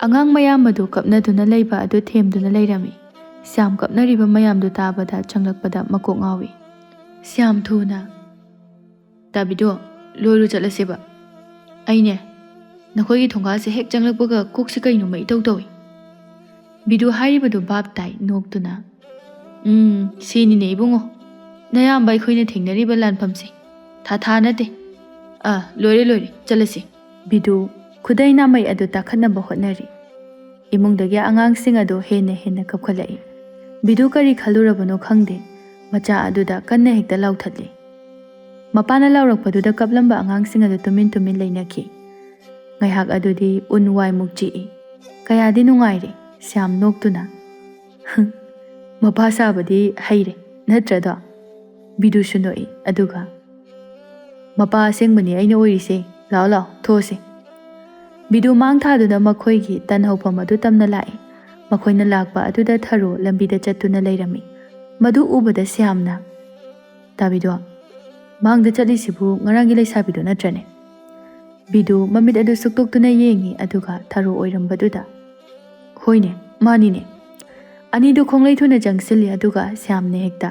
ꯑꯉꯥꯡ ꯃꯌꯥꯝ ꯑꯗꯨ ꯀꯞꯅꯗꯨꯅ ꯂꯩꯕ ꯑꯗꯨ ꯊꯦꯝꯗꯨꯅ ꯂꯩꯔꯝꯃꯤ ꯁ꯭ꯌꯥꯝ ꯀꯞꯅꯔꯤꯕ ꯃꯌꯥꯝꯗꯨ ꯇꯥꯕꯗ ꯆꯪꯂꯛꯄꯗ ꯃꯀꯣꯛ ꯉꯥꯎꯏ ꯁ꯭ꯌꯥꯝ ꯊꯨꯅ ꯇꯥꯕꯤꯗꯣ ꯂꯣꯏꯔꯨ ꯆꯠꯂꯁꯦꯕ ꯑꯩꯅꯦ ꯅꯈꯣꯏꯒꯤ ꯊꯣꯡꯒꯥꯜꯁꯦ ꯍꯦꯛ ꯆꯪꯂꯛꯄꯒ ꯀꯣꯛꯁꯦ ꯀꯩꯅꯣꯃ ꯏꯇꯧ ꯇꯧꯏ ꯕꯤꯗꯨ ꯍꯥꯏꯔꯤꯕꯗꯨ ꯚꯥꯞ ꯇꯥꯏ ꯅꯣꯛꯇꯨꯅ ꯁꯤꯅꯤꯅꯦ ꯏꯕꯨꯡꯉꯣ ꯅꯌꯥꯝꯕ ꯑꯩꯈꯣꯏꯅ ꯊꯦꯡꯅꯔꯤꯕ ꯂꯥꯟꯐꯝꯁꯦ ꯊꯥ ꯅꯠꯇꯦ ꯂꯣꯏꯔꯦ ꯆꯠꯂꯁꯤ ꯕꯤꯗꯨ ꯈꯨꯗꯩ ꯅꯥꯃꯩ ꯑꯗꯨ ꯇꯥꯈꯠꯅꯕ ꯍꯣꯠꯅꯔꯤ ꯏꯃꯨꯡꯗꯒꯤ ꯑꯉꯥꯡꯁꯤꯡ ꯑꯗꯨ ꯍꯦꯟꯅ ꯀꯞꯈꯠꯂꯛꯏ ꯕꯤꯗꯨ ꯀꯔꯤ ꯈꯜꯂꯨꯔꯕꯅꯣ ꯈꯪꯗꯦ ꯃꯆꯥ ꯑꯗꯨꯗ ꯀꯟꯅ ꯍꯦꯛꯇ ꯂꯥꯎꯊꯠꯂꯤ ꯃꯄꯥꯅ ꯂꯥꯎꯔꯛꯄꯗꯨꯗ ꯀꯞꯂꯝꯕ ꯑꯉꯥꯡꯁꯤꯡ ꯑꯗꯨ ꯇꯨꯃꯤꯟ ꯂꯩꯅꯈꯤ ꯉꯥꯏꯍꯥꯛ ꯑꯗꯨꯗꯤ ꯎꯟ ꯋꯥꯏꯃꯨꯛ ꯆꯤꯛꯏ ꯀꯌꯥꯗꯤ ꯅꯨꯡꯉꯥꯏꯔꯦ ꯁ꯭ꯌꯥꯝ ꯅꯣꯛꯇꯨꯅ ꯃꯄꯥ ꯁꯥꯕꯗꯤ ꯍꯩꯔꯦ ꯅꯠꯇ꯭ꯔꯗꯣ ꯕꯤꯗꯨꯁꯨ ꯅꯣꯛꯏ ꯑꯗꯨꯒ ꯃꯄꯥ ꯑꯁꯦꯡꯕꯅꯤ ꯑꯩꯅ ꯑꯣꯏꯔꯤꯁꯦ ꯂꯥꯛꯑꯣ ꯊꯣꯛꯑꯁꯦ ꯕꯤꯗꯨ ꯃꯥꯡ ꯊꯥꯗꯨꯅ ꯃꯈꯣꯏꯒꯤ ꯇꯟ ꯍꯧꯐꯝ ꯑꯗꯨ ꯇꯝꯅ ꯂꯥꯛꯏ ꯃꯈꯣꯏꯅ ꯂꯥꯛꯄ ꯑꯗꯨꯗ ꯊꯔꯣ ꯂꯝꯕꯤꯗ ꯆꯠꯇꯨꯅ ꯂꯩꯔꯝꯃꯤ ꯃꯗꯨ ꯎꯕꯗ ꯁ꯭ꯌꯥꯝꯅ ꯇꯥꯕꯤꯗꯣ ꯃꯥꯡꯗ ꯆꯠꯂꯤꯁꯤꯕꯨ ꯉꯔꯥꯡꯒꯤ ꯂꯩꯁꯥꯕꯤꯗꯣ ꯅꯠꯇ꯭ꯔꯅꯦ ꯕꯤꯗꯨ ꯃꯃꯤꯠ ꯑꯗꯨ ꯁꯨꯛꯇꯣꯛꯇꯨꯅ ꯌꯦꯡꯉꯤ ꯑꯗꯨꯒ ꯊꯔꯣ ꯑꯣꯏꯔꯝꯕꯗꯨꯗ ꯍꯣꯏꯅꯦ ꯃꯥꯅꯤꯅꯦ ꯑꯅꯤꯗꯨ ꯈꯣꯡꯂꯩ ꯊꯨꯅ ꯆꯪꯁꯤꯜꯂꯤ ꯑꯗꯨꯒ ꯁ꯭ꯌꯥꯝꯅ ꯍꯦꯛꯇ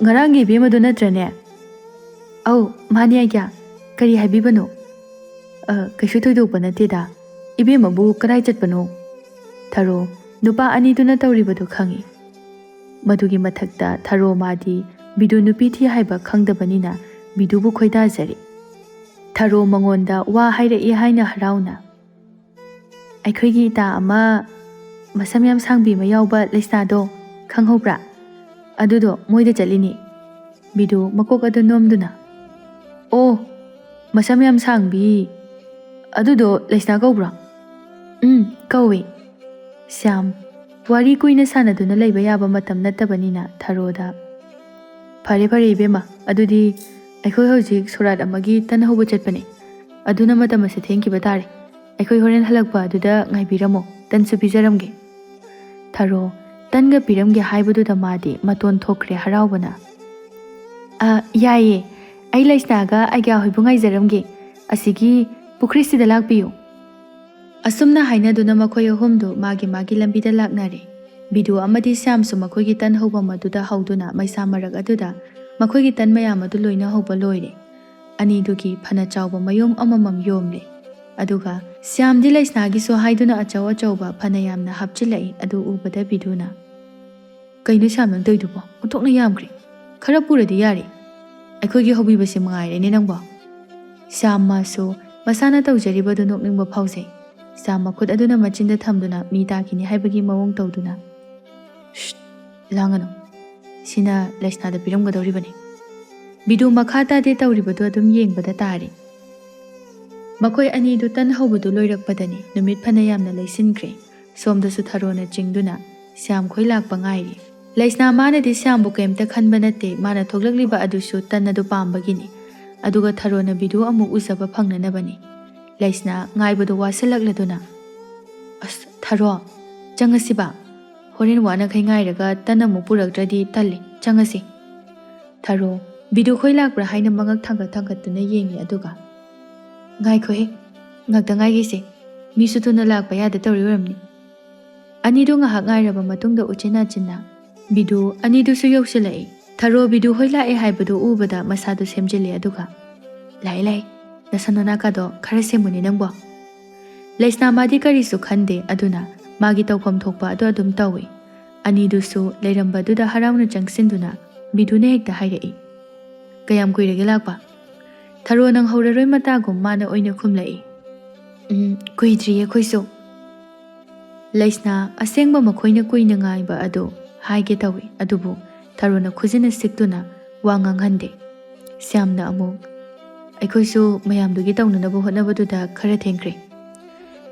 ꯉꯔꯥꯡꯒꯤ ꯏꯕꯦꯝꯃꯗꯨ ꯅꯠꯇ꯭ꯔꯅꯦ ꯑꯧ ꯃꯥꯅꯤ ꯑꯩꯒ꯭ꯌꯥ ꯀꯔꯤ ꯍꯥꯏꯕꯤꯕꯅꯣ ꯀꯩꯁꯨ ꯊꯣꯏꯗꯣꯛꯄ ꯅꯠꯇꯦꯗ ꯏꯕꯦꯝꯃꯕꯨ ꯀꯗꯥꯏ ꯆꯠꯄꯅꯣ ꯊꯔꯣ ꯅꯨꯄꯥ ꯑꯅꯤꯗꯨꯅ ꯇꯧꯔꯤꯕꯗꯨ ꯈꯪꯏ ꯃꯗꯨꯒꯤ ꯃꯊꯛꯇ ꯊꯔꯣ ꯃꯥꯗꯤ ꯕꯤꯗꯨ ꯅꯨꯄꯤ ꯊꯤ ꯍꯥꯏꯕ ꯈꯪꯗꯕꯅꯤꯅ ꯕꯤꯗꯨꯕꯨ ꯈꯣꯏꯗꯥꯖꯔꯤ ꯊꯔꯣ ꯃꯉꯣꯟꯗ ꯋꯥ ꯍꯥꯏꯔꯛꯏ ꯍꯥꯏꯅ ꯍꯔꯥꯎꯅ ꯑꯩꯈꯣꯏꯒꯤ ꯏꯇꯥ ꯑꯃ ꯃꯁꯝ ꯌꯥꯝ ꯁꯥꯡꯕꯤ ꯑꯃ ꯌꯥꯎꯕ ꯂꯩꯁꯅꯥꯗꯣ ꯈꯪꯍꯧꯕ꯭ꯔꯥ ꯑꯗꯨꯗꯣ ꯃꯣꯏꯗ ꯆꯠꯂꯤꯅꯤ ꯕꯤꯗꯨ ꯃꯀꯣꯛ ꯑꯗꯨ ꯅꯣꯝꯗꯨꯅ ꯑꯣ ꯃꯁꯝ ꯌꯥꯝ ꯁꯥꯡꯕꯤ ꯑꯗꯨꯗꯣ ꯂꯩꯁꯅꯥ ꯀꯧꯕ꯭ꯔꯣ ꯀꯧꯏ ꯁ꯭ꯌꯥꯝ ꯋꯥꯔꯤ ꯀꯨꯏꯅ ꯁꯥꯟꯅꯗꯨꯅ ꯂꯩꯕ ꯌꯥꯕ ꯃꯇꯝ ꯅꯠꯇꯕꯅꯤꯅ ꯊꯔꯣꯗ ꯐꯔꯦ ꯏꯕꯦꯝꯃ ꯑꯗꯨꯗꯤ ꯑꯩꯈꯣꯏ ꯍꯧꯖꯤꯛ ꯁꯣꯔꯥꯠ ꯑꯃꯒꯤ ꯇꯟ ꯍꯧꯕ ꯆꯠꯄꯅꯦ ꯑꯗꯨꯅ ꯃꯇꯝ ꯑꯁꯤ ꯊꯦꯡꯈꯤꯕ ꯇꯥꯔꯦ ꯑꯩꯈꯣꯏ ꯍꯣꯔꯦꯟ ꯍꯜꯂꯛꯄ ꯑꯗꯨꯗ ꯉꯥꯏꯕꯤꯔꯝꯃꯣ ꯇꯟꯁꯨ ꯄꯤꯖꯔꯝꯒꯦ ꯊꯔꯣ ꯇꯟꯒ ꯄꯤꯔꯝꯒꯦ ꯍꯥꯏꯕꯗꯨꯗ ꯃꯥꯗꯤ ꯃꯇꯣꯟ ꯊꯣꯛꯈ꯭ꯔꯦ ꯍꯔꯥꯎꯕꯅ ꯌꯥꯏꯌꯦ ꯑꯩ ꯂꯩꯁꯅꯥꯒ ꯑꯩꯒ ꯍꯣꯏꯕꯨ ꯉꯥꯏꯖꯔꯝꯒꯦ ꯑꯁꯤꯒꯤ ꯄꯨꯈ꯭ꯔꯤꯁꯤꯗ ꯂꯥꯛꯄꯤꯌꯨ꯫ ꯑꯁꯨꯝꯅ ꯍꯥꯏꯅꯗꯨꯅ ꯃꯈꯣꯏ ꯑꯍꯨꯝꯗꯨ ꯃꯥꯒꯤ ꯂꯝꯕꯤꯗ ꯂꯥꯛꯅꯔꯦ꯫ ꯕꯤꯗꯨ ꯑꯃꯗꯤ ꯁ꯭ꯌꯥꯝꯁꯨ ꯃꯈꯣꯏꯒꯤ ꯇꯟ ꯍꯧꯐꯝ ꯑꯗꯨꯗ ꯍꯧꯗꯨꯅ ꯃꯩꯁꯥ ꯃꯔꯛ ꯑꯗꯨꯗ ꯃꯈꯣꯏꯒꯤ ꯇꯟ ꯃꯌꯥꯝ ꯑꯗꯨ ꯂꯣꯏꯅ ꯍꯧꯕ ꯂꯣꯏꯔꯦ꯫ ꯑꯅꯤꯗꯨꯒꯤ ꯐꯅ ꯆꯥꯎꯕ ꯃꯌꯨꯝ ꯑꯃꯃꯝ ꯌꯣꯝꯂꯦ꯫ ꯑꯗꯨꯒ ꯁ꯭ꯌꯥꯝꯗꯤ ꯂꯩꯁꯅꯥꯒꯤꯁꯨ ꯍꯥꯏꯗꯨꯅ ꯑꯆꯧꯕ ꯐꯅ ꯌꯥꯝꯅ ꯍꯥꯞꯆꯤꯜꯂꯛꯏ꯫ ꯑꯗꯨ ꯎꯕꯗ ꯕꯤꯗꯨꯅ "ꯀꯩꯅꯣ ꯁ꯭ꯌꯥꯝ ꯅꯪ ꯇꯧꯏꯗꯨꯕꯣ? ꯑꯣꯟꯊꯣꯛꯅ ꯌꯥꯝꯈ꯭ꯔꯦ꯫ ꯈꯔ ꯄꯨꯔꯗꯤ ꯌꯥꯔꯦ꯫ ꯑꯩꯈꯣꯏꯒꯤ ꯍꯧꯕꯤꯕꯁꯦ ꯃꯉꯥꯏꯔꯦꯅꯦ ꯅꯪꯕꯣ"꯫ ꯁ꯭ꯌꯥꯝ ꯃꯥꯁꯨ ꯃꯁꯥꯅ ꯇꯧꯖꯔꯤꯕꯗꯨ ꯅꯣꯛꯅꯤꯡꯕ ꯐꯥꯎꯖꯩ꯫ ꯁ꯭ꯌꯥꯝ ꯃꯈꯨꯠ ꯑꯗꯨꯅ ꯃꯆꯤꯟꯗ ꯊꯝꯗꯨꯅ ꯃꯤ ꯇꯥꯈꯤꯅꯤ ꯍꯥꯏꯕꯒꯤ ꯃꯑꯣꯡ ꯇꯧꯗꯨꯅ "ꯁ꯭ꯠ, ꯂꯥꯡꯒꯅꯨ. ꯁꯤꯅ ꯂꯩꯁꯅꯥꯗ ꯄꯤꯔꯝꯒꯗꯧꯔꯤꯕꯅꯤ"꯫ ꯕꯤꯗꯨ ꯃꯈꯥ ꯇꯥꯗꯦ ꯇꯧꯔꯤꯕꯗꯨ ꯑꯗꯨꯝ ꯌꯦꯡꯕꯗ ꯇꯥꯔꯤ꯫ ꯃꯈꯣꯏ ꯑꯅꯤꯗꯨ ꯇꯟ ꯍꯧꯕꯗꯨ ꯂꯣꯏꯔꯛꯄꯗꯅꯤ ꯅꯨꯃꯤꯠ ꯐꯅ ꯌꯥꯝꯅ ꯂꯩꯁꯤꯟꯈ꯭ꯔꯦ꯫ ꯁꯣꯝꯗꯁꯨ ꯊꯔꯣꯅ ꯆꯤꯡꯗꯨꯅ ꯁ꯭ꯌꯥꯝ ꯈꯣꯏ ꯂꯥꯛꯄ ꯉꯥꯏꯔꯤ꯫ ꯂꯩꯁꯅꯥ ꯃꯥꯅꯗꯤ ꯁ꯭ꯌꯥꯝꯕꯨ ꯀꯩꯝꯇ ꯈꯟꯕ ꯅꯠꯇꯦ꯫ ꯃꯥꯅ ꯊꯣꯛꯂꯛꯂꯤꯕ ꯑꯗꯨꯁꯨ ꯇꯟ ꯑꯗꯨ ꯄꯥꯝꯕꯒꯤꯅꯤ꯫ ꯑꯗꯨꯒ ꯊꯔꯣꯅ ꯕꯤꯗꯨ ꯑꯃꯨꯛ ꯎꯖꯕ ꯐꯪꯅꯅꯕꯅꯤ꯫ ꯂꯩꯁꯅꯥ ꯉꯥꯏꯕꯗꯨ ꯋꯥꯁꯤꯜꯂꯛꯂꯗꯨꯅ "ꯑꯁ ꯊꯔꯣ, ꯆꯪꯉꯁꯤꯕ. ꯍꯣꯔꯦꯟ ꯋꯥꯅꯈꯩ ꯉꯥꯏꯔꯒ ꯇꯟ ꯑꯃꯨꯛ ꯄꯨꯔꯛꯇ꯭ꯔꯗꯤ ꯇꯜꯂꯤ, ꯆꯪꯉꯁꯤ"꯫ ꯊꯔꯣ ꯕꯤꯗꯨ ꯈꯣꯏ ꯂꯥꯛꯄ꯭ꯔꯥ ꯍꯥꯏꯅ ꯃꯉꯛ ꯊꯥꯡꯒꯠꯇꯨꯅ ꯌꯦꯡꯉꯤ꯫ ꯑꯗꯨꯒ "ꯉꯥꯏꯈꯣꯍꯦ, ꯉꯥꯛꯇ ꯉꯥꯏꯒꯤꯁꯦ. ꯃꯤꯁꯨ ꯊꯨꯅ ꯂꯥꯛꯄ ꯌꯥꯗ ꯇꯧꯔꯤ ꯑꯣꯏꯔꯝꯅꯤ"꯫ ꯑꯅꯤꯗꯨ ꯉꯥꯏꯍꯥꯛ ꯉꯥꯏꯔꯕ ꯃꯇꯨꯡꯗ ꯎꯆꯤꯟ-ꯅꯥꯆꯤꯟꯅ ꯕꯤꯗꯨ ꯑꯅꯤꯗꯨꯁꯨ ꯌꯧꯁꯤꯜꯂꯛꯏ꯫ ꯊꯔꯣ ꯕꯤꯗꯨ ꯍꯣꯏ ꯂꯥꯛꯑꯦ ꯍꯥꯏꯕꯗꯨ ꯎꯕꯗ ꯃꯁꯥꯗꯨ ꯁꯦꯝꯖꯤꯜꯂꯤ꯫ ꯑꯗꯨꯒ "ꯂꯥꯛꯑꯦ, ꯅꯁꯝ ꯅꯅꯥꯀꯥꯗꯣ ꯈꯔ ꯁꯦꯝꯃꯨꯅꯦ ꯅꯪꯕꯣ". ꯂꯩꯁꯅꯥ ꯃꯥꯗꯤ ꯀꯔꯤꯁꯨ ꯈꯟꯗꯦ꯫ ꯑꯗꯨꯅ ꯃꯥꯒꯤ ꯇꯧꯐꯝ ꯊꯣꯛꯄ ꯑꯗꯨ ꯑꯗꯨꯝ ꯇꯧꯏ꯫ ꯑꯅꯤꯗꯨꯁꯨ ꯂꯩꯔꯝꯕꯗꯨꯗ ꯍꯔꯥꯎꯅ ꯆꯪꯁꯤꯟꯗꯨꯅ ꯕꯤꯗꯨꯅ ꯍꯦꯛꯇ ꯍꯥꯏꯔꯛꯏ "ꯀꯌꯥꯝ ꯀꯨꯏꯔꯒꯦ ꯂꯥꯛꯄ"꯫ ꯊꯔꯣ ꯅꯪꯍꯧꯔꯔꯣꯏ ꯃꯇꯥꯒꯨꯝ ꯃꯥꯅ ꯑꯣꯏꯅ ꯈꯨꯝꯂꯛꯏ "ꯀꯨꯏꯗ꯭ꯔꯤꯌꯦ ꯑꯩꯈꯣꯏꯁꯨ". ꯂꯩꯁꯅꯥ ꯑꯁꯦꯡꯕ ꯃꯈꯣꯏꯅ ꯀꯨꯏꯅ ꯉꯥꯏꯕ ꯑꯗꯨ ꯍꯥꯏꯒꯦ ꯇꯧꯏ꯫ ꯑꯗꯨꯕꯨ ꯊꯔꯣꯅ ꯈꯨꯖꯤꯟꯅ ꯁꯤꯛꯇꯨꯅ ꯋꯥ ꯉꯥꯡꯍꯟꯗꯦ꯫ ꯁ꯭ꯌꯥꯝꯅ ꯑꯃꯨꯛ "ꯑꯩꯈꯣꯏꯁꯨ ꯃꯌꯥꯝꯗꯨꯒꯤ ꯇꯧꯅꯅꯕ ꯍꯣꯠꯅꯕꯗꯨꯗ ꯈꯔ ꯊꯦꯡꯈ꯭ꯔꯦ".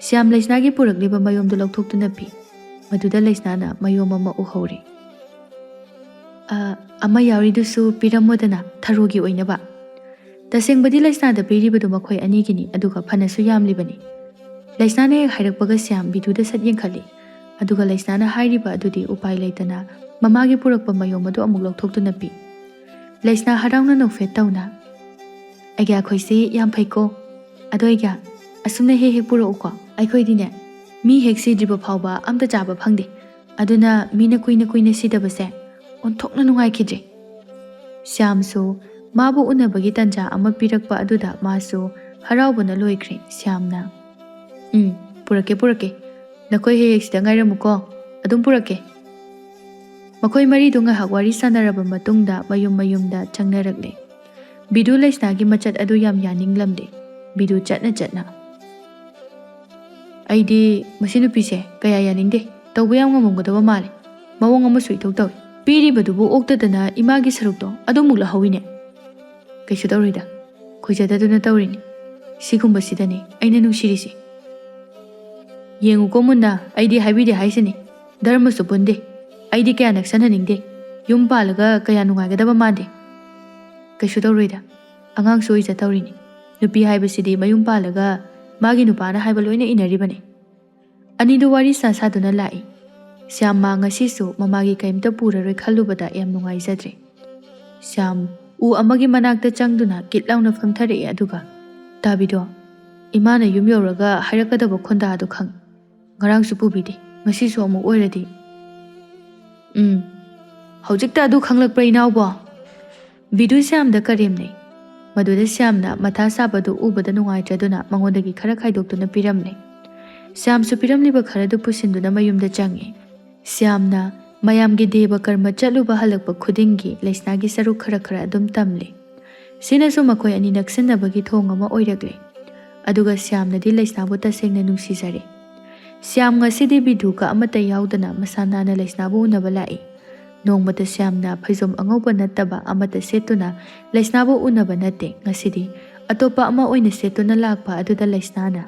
ꯁ꯭ꯌꯥꯝ ꯂꯩꯁꯅꯥꯒꯤ ꯄꯨꯔꯛꯂꯤꯕ ꯃꯌꯣꯝꯗꯨ ꯂꯧꯊꯣꯛꯇꯨꯅ ꯄꯤ꯫ ꯃꯗꯨꯗ ꯂꯩꯁꯅꯥꯅ ꯃꯌꯣꯝ ꯑꯃ ꯎꯍꯧꯔꯦ꯫ "ꯑꯃ ꯌꯥꯎꯔꯤꯗꯨꯁꯨ ꯄꯤꯔꯝꯃꯣꯗꯅ ꯊꯔꯣꯒꯤ ꯑꯣꯏꯅꯕ". ꯇꯁꯦꯡꯕꯗꯤ ꯂꯩꯁꯅꯥꯗ ꯄꯤꯔꯤꯕꯗꯨ ꯃꯈꯣꯏ ꯑꯅꯤꯒꯤꯅꯤ꯫ ꯑꯗꯨꯒ ꯐꯅꯁꯨ ꯌꯥꯝꯂꯤꯕꯅꯤ꯫ ꯂꯩꯁꯅꯥꯅ ꯍꯦꯛ ꯍꯥꯏꯔꯛꯄꯒ ꯁ꯭ꯌꯥꯝ ꯕꯤꯗꯨꯗ ꯁꯠ ꯌꯦꯡꯈꯠꯂꯤ꯫ ꯑꯗꯨꯒ ꯂꯩꯁꯅꯥꯅ ꯍꯥꯏꯔꯤꯕ ꯑꯗꯨꯗꯤ ꯎꯄꯥꯏ ꯂꯩꯇꯅ ꯃꯃꯥꯒꯤ ꯄꯨꯔꯛꯄ ꯃꯌꯣꯝ ꯑꯗꯨ ꯑꯃꯨꯛ ꯂꯧꯊꯣꯛꯇꯨꯅ ꯄꯤ꯫ ꯂꯩꯁꯅꯥ ꯍꯔꯥꯎꯅ ꯅꯣꯛꯐꯦꯠ ꯇꯧꯅ "ꯑꯩꯒ꯭ꯌꯥ ꯈꯣꯏꯁꯤ ꯌꯥꯝ ꯐꯩꯀꯣ. ꯑꯗꯣ ꯑꯩꯒ꯭ꯌꯥ, ꯑꯁꯨꯝꯅ ꯍꯦꯛ ꯄꯨꯔꯛꯎꯀꯣ. ꯑꯩꯈꯣꯏꯗꯤꯅꯦ ꯃꯤ ꯍꯦꯛ ꯁꯤꯗ꯭ꯔꯤꯕ ꯐꯥꯎꯕ ꯑꯝꯇ ꯆꯥꯕ ꯐꯪꯗꯦ꯫ ꯑꯗꯨꯅ ꯃꯤꯅ ꯀꯨꯏꯅ ꯁꯤꯗꯕꯁꯦ ꯑꯣꯟꯊꯣꯛꯅ ꯅꯨꯡꯉꯥꯏꯈꯤꯗ꯭ꯔꯦ". ꯁ꯭ꯌꯥꯝꯁꯨ ꯃꯥꯕꯨ ꯎꯅꯕꯒꯤ ꯇꯟꯖꯥ ꯑꯃ ꯄꯤꯔꯛꯄ ꯑꯗꯨꯗ ꯃꯥꯁꯨ ꯍꯔꯥꯎꯕꯅ ꯂꯣꯏꯈ꯭ꯔꯦ꯫ ꯁ꯭ꯌꯥꯝꯅ "ꯄꯨꯔꯛꯀꯦ. ꯅꯈꯣꯏ ꯍꯦꯛ ꯁꯤꯗ ꯉꯥꯏꯔꯝꯃꯨꯀꯣ. ꯑꯗꯨꯝ ꯄꯨꯔꯛꯀꯦ". ꯃꯈꯣꯏ ꯃꯔꯤꯗꯨ ꯉꯥꯏꯍꯥꯛ ꯋꯥꯔꯤ ꯁꯥꯟꯅꯔꯕ ꯃꯇꯨꯡꯗ ꯃꯌꯨꯝꯗ ꯆꯪꯅꯔꯛꯂꯦ꯫ ꯕꯤꯗꯨ ꯂꯩꯁꯅꯥꯒꯤ ꯃꯆꯠ ꯑꯗꯨ ꯌꯥꯝ ꯌꯥꯅꯤꯡꯂꯝꯗꯦ꯫ ꯕꯤꯗꯨ ꯆꯠꯅ "ꯑꯩꯗꯤ ꯃꯁꯤ ꯅꯨꯄꯤꯁꯦ ꯀꯌꯥ ꯌꯥꯅꯤꯡꯗꯦ. ꯇꯧꯕ ꯌꯥꯝ ꯉꯝꯃꯝꯒꯗꯕ ꯃꯥꯜꯂꯦ. ꯃꯑꯣꯡ ꯑꯃꯁꯨ ꯏꯊꯧ ꯇꯧꯏ. ꯄꯤꯔꯤꯕꯗꯨꯕꯨ ꯑꯣꯛꯇꯗꯅ ꯏꯃꯥꯒꯤ ꯁꯔꯨꯛꯇꯣ ꯑꯗꯨꯃꯨꯛ ꯂꯧꯍꯧꯏꯅꯦ". "ꯀꯩꯁꯨ ꯇꯧꯔꯣꯏꯗ. ꯈꯣꯏꯖꯗꯗꯨꯅ ꯇꯧꯔꯤꯅꯤ. ꯁꯤꯒꯨꯝꯕꯁꯤꯗꯅꯤ ꯑꯩꯅ ꯅꯨꯡꯁꯤꯔꯤꯁꯤ". "ꯌꯦꯡꯉꯨꯀꯣ ꯃꯨꯟꯅ, ꯑꯩꯗꯤ ꯍꯥꯏꯕꯤꯗꯦ ꯍꯥꯏꯁꯤꯅꯤ. ꯙꯔꯃꯁꯨ ꯄꯨꯟꯗꯦ. ꯑꯩꯗꯤ ꯀꯌꯥ ꯅꯛꯁꯟꯍꯟꯅꯤꯡꯗꯦ. ꯌꯨꯝ ꯄꯥꯜꯂꯒ ꯀꯌꯥ ꯅꯨꯡꯉꯥꯏꯒꯗꯕ ꯃꯥꯟꯗꯦ". "ꯀꯩꯁꯨ ꯇꯧꯔꯣꯏꯗ. ꯑꯉꯥꯡꯁꯨ ꯑꯣꯏꯖ ꯇꯧꯔꯤꯅꯤ. ꯅꯨꯄꯤ ꯍꯥꯏꯕꯁꯤꯗꯤ ꯃꯌꯨꯝ ꯄꯥꯜꯂꯒ ꯃꯥꯒꯤ ꯅꯨꯄꯥꯅ ꯍꯥꯏꯕ ꯂꯣꯏꯅ ꯏꯟꯅꯔꯤꯕꯅꯤ". ꯑꯅꯤꯗꯨ ꯋꯥꯔꯤ ꯁꯥꯗꯨꯅ ꯂꯥꯛꯏ꯫ ꯁ꯭ꯌꯥꯝ ꯃꯥ ꯉꯁꯤꯁꯨ ꯃꯃꯥꯒꯤ ꯀꯩꯝꯇ ꯄꯨꯔꯔꯣꯏ ꯈꯜꯂꯨꯕꯗ ꯌꯥꯝ ꯅꯨꯡꯉꯥꯏꯖꯗ꯭ꯔꯦ꯫ ꯁ꯭ꯌꯥꯝ ꯎ ꯑꯃꯒꯤ ꯃꯅꯥꯛꯇ ꯆꯪꯗꯨꯅ ꯀꯤꯠ ꯂꯥꯎꯅ ꯐꯝꯊꯔꯛꯑꯦ꯫ ꯑꯗꯨꯒ "ꯇꯥꯕꯤꯗꯣ, ꯏꯃꯥꯅ ꯌꯨꯝ ꯌꯧꯔꯒ ꯍꯥꯏꯔꯛꯀꯗꯕ ꯈꯣꯟꯗꯥꯗꯣ ꯈꯪꯏ. ꯉꯔꯥꯡꯁꯨ ꯄꯨꯕꯤꯗꯦ. ꯉꯁꯤꯁꯨ ꯑꯃꯨꯛ ꯑꯣꯏꯔꯗꯤ". "ꯍꯧꯖꯤꯛꯇ ꯑꯗꯨ ꯈꯪꯂꯛꯄ꯭ꯔꯥ ꯏꯅꯥꯎꯕꯣ"꯫ ꯕꯤꯗꯨ ꯁ꯭ꯌꯥꯝꯗ ꯀꯔꯦꯝꯅꯩ꯫ ꯃꯗꯨꯗ ꯁ꯭ꯌꯥꯝꯅ ꯃꯊꯥ ꯁꯥꯕꯗꯨ ꯎꯕꯗ ꯅꯨꯡꯉꯥꯏꯇ꯭ꯔꯗꯨꯅ ꯃꯉꯣꯟꯗꯒꯤ ꯈꯔ ꯈꯥꯏꯗꯣꯛꯇꯨꯅ ꯄꯤꯔꯝꯂꯦ꯫ ꯁ꯭ꯌꯥꯝꯁꯨ ꯄꯤꯔꯝꯂꯤꯕ ꯈꯔꯗꯨ ꯄꯨꯁꯤꯟꯗꯨꯅ ꯃꯌꯨꯝꯗ ꯆꯪꯉꯦ꯫ ꯁ꯭ꯌꯥꯝꯅ ꯃꯌꯥꯝꯒꯤ ꯗꯦꯕ ꯀꯔꯃ ꯆꯠꯂꯨꯕ ꯍꯜꯂꯛꯄ ꯈꯨꯗꯤꯡꯒꯤ ꯂꯩꯁꯅꯥꯒꯤ ꯁꯔꯨꯛ ꯈꯔ ꯑꯗꯨꯝ ꯇꯝꯂꯦ꯫ ꯁꯤꯅꯁꯨ ꯃꯈꯣꯏ ꯑꯅꯤ ꯅꯛꯁꯤꯟꯅꯕꯒꯤ ꯊꯣꯡ ꯑꯃ ꯑꯣꯏꯔꯛꯂꯦ꯫ ꯑꯗꯨꯒ ꯁ꯭ꯌꯥꯝꯅꯗꯤ ꯂꯩꯁꯅꯥꯕꯨ ꯇꯁꯦꯡꯅ ꯅꯨꯡꯁꯤꯖꯔꯦ꯫ ꯁ꯭ꯌꯥꯝ ꯉꯁꯤꯗꯤ ꯕꯤꯗꯨꯒ ꯑꯃꯠꯇ ꯌꯥꯎꯗꯅ ꯃꯁꯥ ꯅꯥꯟꯅ ꯂꯩꯁꯅꯥꯕꯨ ꯎꯅꯕ ꯂꯥꯛꯏ꯫ ꯅꯣꯡꯃꯇ ꯁ꯭ꯌꯥꯝꯅ ꯐꯩꯖꯣꯝ ꯑꯉꯧꯕ ꯅꯠꯇꯕ ꯑꯃꯠꯇ ꯁꯦꯠꯇꯨꯅ ꯂꯩꯁꯅꯥꯕꯨ ꯎꯅꯕ ꯅꯠꯇꯦ꯫ ꯉꯁꯤꯗꯤ ꯑꯇꯣꯞꯄ ꯑꯃ ꯑꯣꯏꯅ ꯁꯦꯠꯇꯨꯅ ꯂꯥꯛꯄ ꯑꯗꯨꯗ ꯂꯩꯁꯅꯥꯅ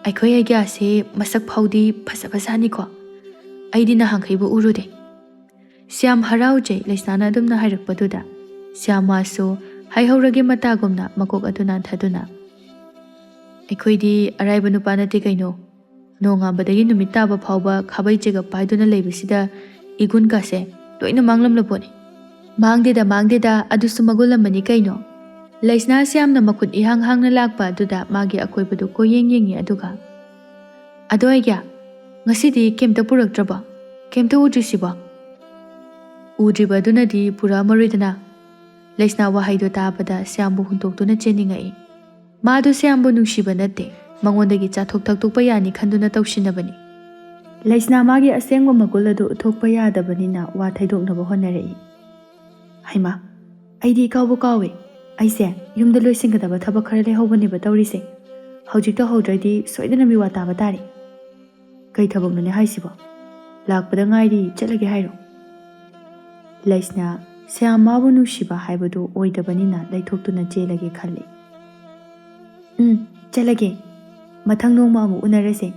"ꯑꯩꯈꯣꯏ ꯑꯩꯒ꯭ꯌꯥꯁꯦ ꯃꯁꯛ ꯐꯥꯎꯗꯤ ꯐꯖꯕꯖꯥꯠꯅꯤꯀꯣ. ꯑꯩꯗꯤ ꯅꯍꯥꯟꯈꯩꯕꯨ ꯎꯔꯨꯗꯦ". ꯁ꯭ꯌꯥꯝ ꯍꯔꯥꯎꯖꯩ ꯂꯩꯁꯅꯥꯅ ꯑꯗꯨꯝꯅ ꯍꯥꯏꯔꯛꯄꯗꯨꯗ꯫ ꯁ꯭ꯌꯥꯝ ꯃꯥꯁꯨ ꯍꯥꯏꯍꯧꯔꯒꯦ ꯃꯇꯥꯒꯨꯝꯅ ꯃꯀꯣꯛ ꯑꯗꯨ ꯅꯥꯟꯊꯗꯨꯅ "ꯑꯩꯈꯣꯏꯗꯤ ꯑꯔꯥꯏꯕ ꯅꯨꯄꯥ ꯅꯠꯇꯦ ꯀꯩꯅꯣ. ꯅꯣꯡꯉꯥꯟꯕꯗꯒꯤ ꯅꯨꯃꯤꯠ ꯇꯥꯕ ꯐꯥꯎꯕ ꯈꯥꯕꯩ ꯆꯦꯒꯞ ꯄꯥꯏꯗꯨꯅ ꯂꯩꯕꯁꯤꯗ ꯏꯒꯨꯟ ꯀꯥꯁꯦ ꯂꯣꯏꯅ ꯃꯥꯡꯂꯝꯂꯄꯣꯠꯅꯤ". ꯃꯥꯡꯗꯦꯗ ꯑꯗꯨꯁꯨ ꯃꯒꯨꯟ ꯑꯃꯅꯤ ꯀꯩꯅꯣ꯫ ꯂꯩꯁꯅꯥꯁꯤ ꯌꯥꯝꯅ ꯃꯈꯨꯠ ꯏꯍꯥꯡ ꯍꯥꯡꯅ ꯂꯥꯛꯄ ꯑꯗꯨꯗ ꯃꯥꯒꯤ ꯑꯀꯣꯏꯕꯗꯨ ꯀꯣꯏꯌꯦꯡ ꯌꯦꯡꯉꯤ ꯑꯗꯨꯒ "ꯑꯗꯣ ꯑꯩꯒ꯭ꯌꯥ, ꯉꯁꯤꯗꯤ ꯀꯩꯝꯇ ꯄꯨꯔꯛꯇ꯭ꯔꯕꯣ? ꯀꯩꯝꯇ ꯎꯗ꯭ꯔꯤꯁꯤꯕꯣ?" "ꯎꯗ꯭ꯔꯤꯕ ꯑꯗꯨꯅꯗꯤ ꯄꯨꯔꯛꯑꯝꯃꯔꯣꯏꯗꯅ." ꯂꯩꯁꯅꯥ ꯋꯥꯍꯩꯗꯣ ꯇꯥꯕꯗ ꯁ꯭ꯌꯥꯝꯕꯨ ꯍꯨꯟꯇꯣꯛꯇꯨꯅ ꯆꯦꯟꯅꯤꯡꯉꯛꯏ꯫ ꯃꯥꯗꯨ ꯁ꯭ꯌꯥꯝꯕꯨ ꯅꯨꯡꯁꯤꯕ ꯅꯠꯇꯦ, ꯃꯉꯣꯟꯗꯒꯤ ꯆꯥꯊꯣꯛ ꯊꯛꯇꯣꯛꯄ ꯌꯥꯅꯤ ꯈꯟꯗꯨꯅ ꯇꯧꯁꯤꯟꯅꯕꯅꯤ꯫ ꯂꯩꯁꯅꯥ ꯃꯥꯒꯤ ꯑꯁꯦꯡꯕ ꯃꯒꯨꯟ ꯑꯗꯨ ꯎꯠꯊꯣꯛꯄ ꯌꯥꯗꯕꯅꯤꯅ ꯋꯥ ꯊꯩꯗꯣꯛꯅꯕ ꯍꯣꯠꯅꯔꯛꯏ꯫ "ꯍꯩꯃꯥ, ꯑꯩꯗꯤ ꯏꯀꯥꯎꯕꯨ ꯀꯥꯎꯋꯦ꯫ ꯑꯩꯁꯦ ꯌꯨꯝꯗ ꯂꯣꯏꯁꯤꯟꯒꯗꯕ ꯊꯕꯛ ꯈꯔ ꯂꯩꯍꯧꯕꯅꯦꯕ ꯇꯧꯔꯤꯁꯦ꯫ ꯍꯧꯖꯤꯛ ꯇꯧꯍꯧꯗ꯭ꯔꯗꯤ ꯁꯣꯏꯗꯅ ꯃꯤꯋꯥ ꯇꯥꯕ ꯇꯥꯔꯦ." "ꯀꯩ ꯊꯕꯛꯅꯣꯅꯦ ꯍꯥꯏꯁꯤꯕꯣ? ꯂꯥꯛꯄꯗ ꯉꯥꯏꯔꯤ, ꯆꯠꯂꯒꯦ ꯍꯥꯏꯔꯣ?" ꯂꯩꯁꯅꯥ ꯁ꯭ꯌꯥꯝ ꯃꯥꯕꯨ ꯅꯨꯡꯁꯤꯕ ꯍꯥꯏꯕꯗꯨ ꯑꯣꯏꯗꯕꯅꯤꯅ ꯂꯩꯊꯣꯛꯇꯨꯅ ꯆꯦꯜꯂꯒꯦ ꯈꯜꯂꯤ꯫ "ꯆꯠꯂꯒꯦ꯫ ꯃꯊꯪ ꯅꯣꯡꯃ ꯑꯃꯨꯛ ꯎꯅꯔꯁꯦ꯫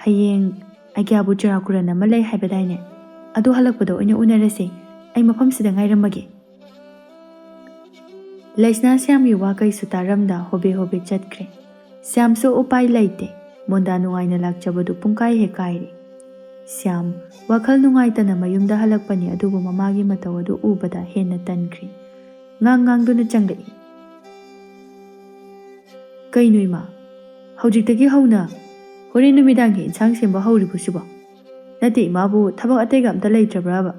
ꯍꯌꯦꯡ ꯑꯩꯒ꯭ꯌꯥꯕꯨ ꯆꯨꯔꯥꯀꯨꯔꯟ ꯑꯃ ꯂꯩ ꯍꯥꯏꯕꯗꯥꯏꯅꯦ? ꯑꯗꯨ ꯍꯜꯂꯛꯄꯗ ꯑꯣꯏꯅ ꯎꯅꯔꯁꯦ꯫ ꯑꯩ ꯃꯐꯝꯁꯤꯗ ꯉꯥꯏꯔꯝꯃꯒꯦ." ꯂꯩꯁꯅꯥ ꯁ꯭ꯌꯥꯝꯒꯤ ꯋꯥ ꯀꯩꯁꯨ ꯇꯥꯔꯝꯗ ꯍꯣꯕꯦ ꯍꯣꯕꯦ ꯆꯠꯈ꯭ꯔꯦ꯫ ꯁ꯭ꯌꯥꯝꯁꯨ ꯎꯄꯥꯏ ꯂꯩꯇꯦ, ꯃꯣꯟꯗꯥ ꯅꯨꯡꯉꯥꯏꯅ ꯂꯥꯛꯆꯕꯗꯨ ꯄꯨꯡꯀꯥꯏ ꯍꯦꯛ ꯀꯥꯏꯔꯦ꯫ ꯁ꯭ꯌꯥꯝ ꯋꯥꯈꯜ ꯅꯨꯡꯉꯥꯏꯇꯅ ꯃꯌꯨꯝꯗ ꯍꯜꯂꯛꯄꯅꯤ ꯑꯗꯨꯕꯨ ꯃꯃꯥꯒꯤ ꯃꯇꯧ ꯑꯗꯨ ꯎꯕꯗ ꯍꯦꯟꯅ ꯇꯟꯈ꯭ꯔꯦ꯫ ꯉꯥꯡꯗꯨꯅ ꯆꯪꯂꯛꯏ꯫ "ꯀꯩꯅꯣ ꯏꯃꯥ, ꯍꯧꯖꯤꯛꯇꯒꯤ ꯍꯧꯅ ꯍꯣꯔꯦꯟ ꯅꯨꯃꯤꯗꯥꯡꯒꯤ ꯏꯟꯁꯥꯡ ꯁꯦꯝꯕ ꯍꯧꯔꯤꯕꯁꯤꯕꯣ? ꯅꯠꯇꯦ, ꯏꯃꯥꯕꯨ ꯊꯕꯛ ꯑꯇꯩꯒ ꯑꯝꯇ ꯂꯩꯇ꯭ꯔꯕ꯭ꯔꯕ?"